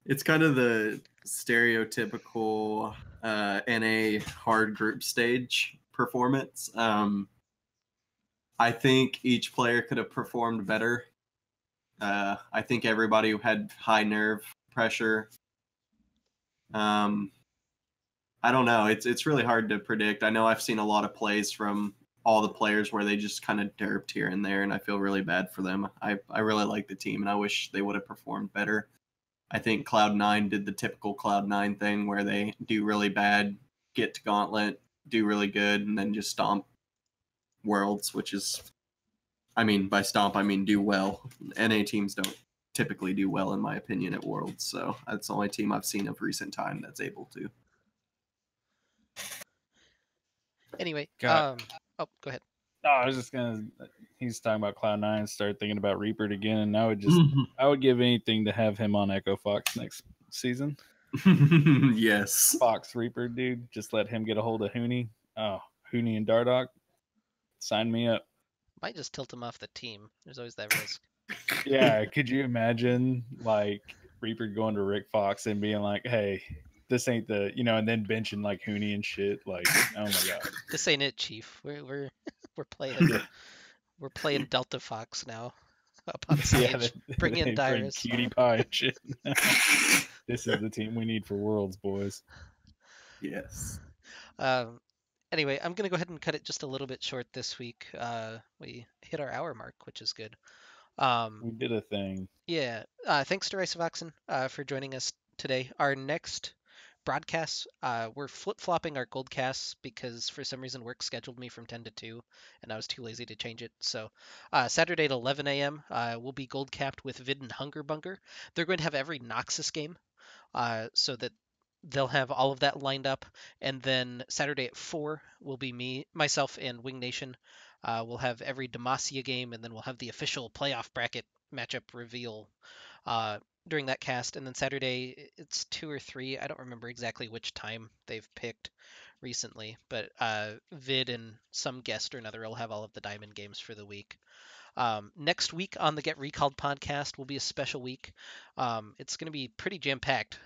the stereotypical NA hard group stage performance. I think each player could have performed better. I think everybody had high nerve pressure. I don't know. It's really hard to predict. I know I've seen a lot of plays from all the players where they just kind of derped here and there, and I feel really bad for them. I really like the team, and I wish they would have performed better. I think Cloud9 did the typical Cloud9 thing where they do really bad, get to Gauntlet, do really good, and then just stomp Worlds, which is, I mean, by stomp, I mean do well. NA teams don't typically do well, in my opinion, at Worlds, so that's the only team I've seen of recent time that's able to. Anyway, Got- oh, go ahead. No, I was just gonna. He's talking about Cloud9. Started thinking about Reaper again, and I would give anything to have him on Echo Fox next season. Yes. Fox Reaper, dude. Just let him get a hold of Hooney. Oh, Hooney and Dardock. Sign me up. Might just tilt him off the team. There's always that risk. Yeah, could you imagine like Reaper going to Rick Fox and being like, "Hey, this ain't the," and then benching like Hooney and shit. Like, oh my god. This ain't it, Chief. We're playing Yeah. we're playing Delta Fox now up on stage. Bring in Dyrus. Cutie Pie and shit. This is the team we need for Worlds, boys. Yes. Anyway, I'm gonna go ahead and cut it just a little bit short this week. We hit our hour mark, which is good. We did a thing. Yeah. Thanks to GetRECalled for joining us today. Our next broadcasts, we're flip-flopping our gold casts because for some reason work scheduled me from 10 to 2 and I was too lazy to change it. So Saturday at 11 a.m. We'll be gold capped with Vid and Hunger Bunker. They're going to have every Noxus game so that they'll have all of that lined up. And then Saturday at 4 will be myself, and Wing Nation. We'll have every Demacia game, and then we'll have the official playoff bracket matchup reveal during that cast. And then Saturday, it's 2 or 3. I don't remember exactly which time they've picked recently, but Vid and some guest or another will have all of the diamond games for the week. Next week on the GetRECalled podcast will be a special week. It's going to be pretty jam-packed.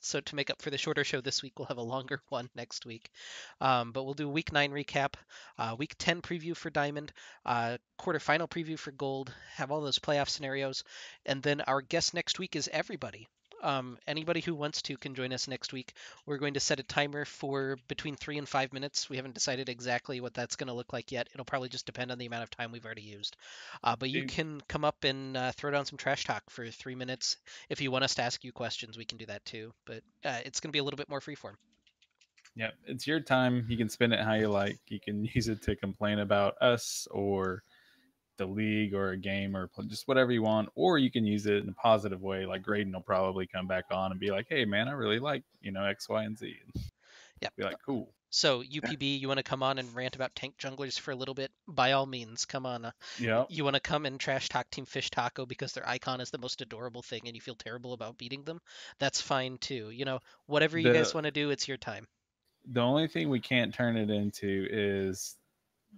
So to make up for the shorter show this week, we'll have a longer one next week. But we'll do week 9 recap, week 10 preview for Diamond, quarterfinal preview for Gold, have all those playoff scenarios. And then our guest next week is everybody. Anybody who wants to can join us next week. We're going to set a timer for between 3 and 5 minutes. We haven't decided exactly what that's going to look like yet. It'll probably just depend on the amount of time we've already used. But you can come up and throw down some trash talk for 3 minutes. If you want us to ask you questions, we can do that too. But it's going to be a little bit more freeform. Yeah, it's your time. You can spend it how you like. You can use it to complain about us or the league or a game or just whatever you want, or you can use it in a positive way. Like Graydon will probably come back on and be like, "Hey, man, I really like X, Y, and Z." Yeah, be like, "Cool." So UPB, you want to come on and rant about tank junglers for a little bit? By all means, come on. Yeah. You want to come and trash talk Team Fish Taco because their icon is the most adorable thing and you feel terrible about beating them? That's fine too. Whatever you guys want to do, it's your time. The only thing we can't turn it into is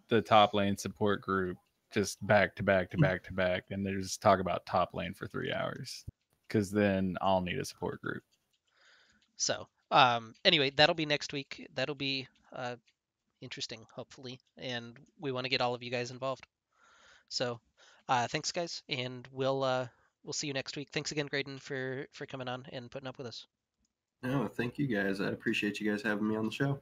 the top lane support group just back to back to back to back, and there's talk about top lane for 3 hours, because then I'll need a support group. So anyway, that'll be next week. That'll be interesting, hopefully, and we want to get all of you guys involved. So thanks, guys, and we'll see you next week. Thanks again, Graydon, for coming on and putting up with us. No, thank you guys. I appreciate you guys having me on the show.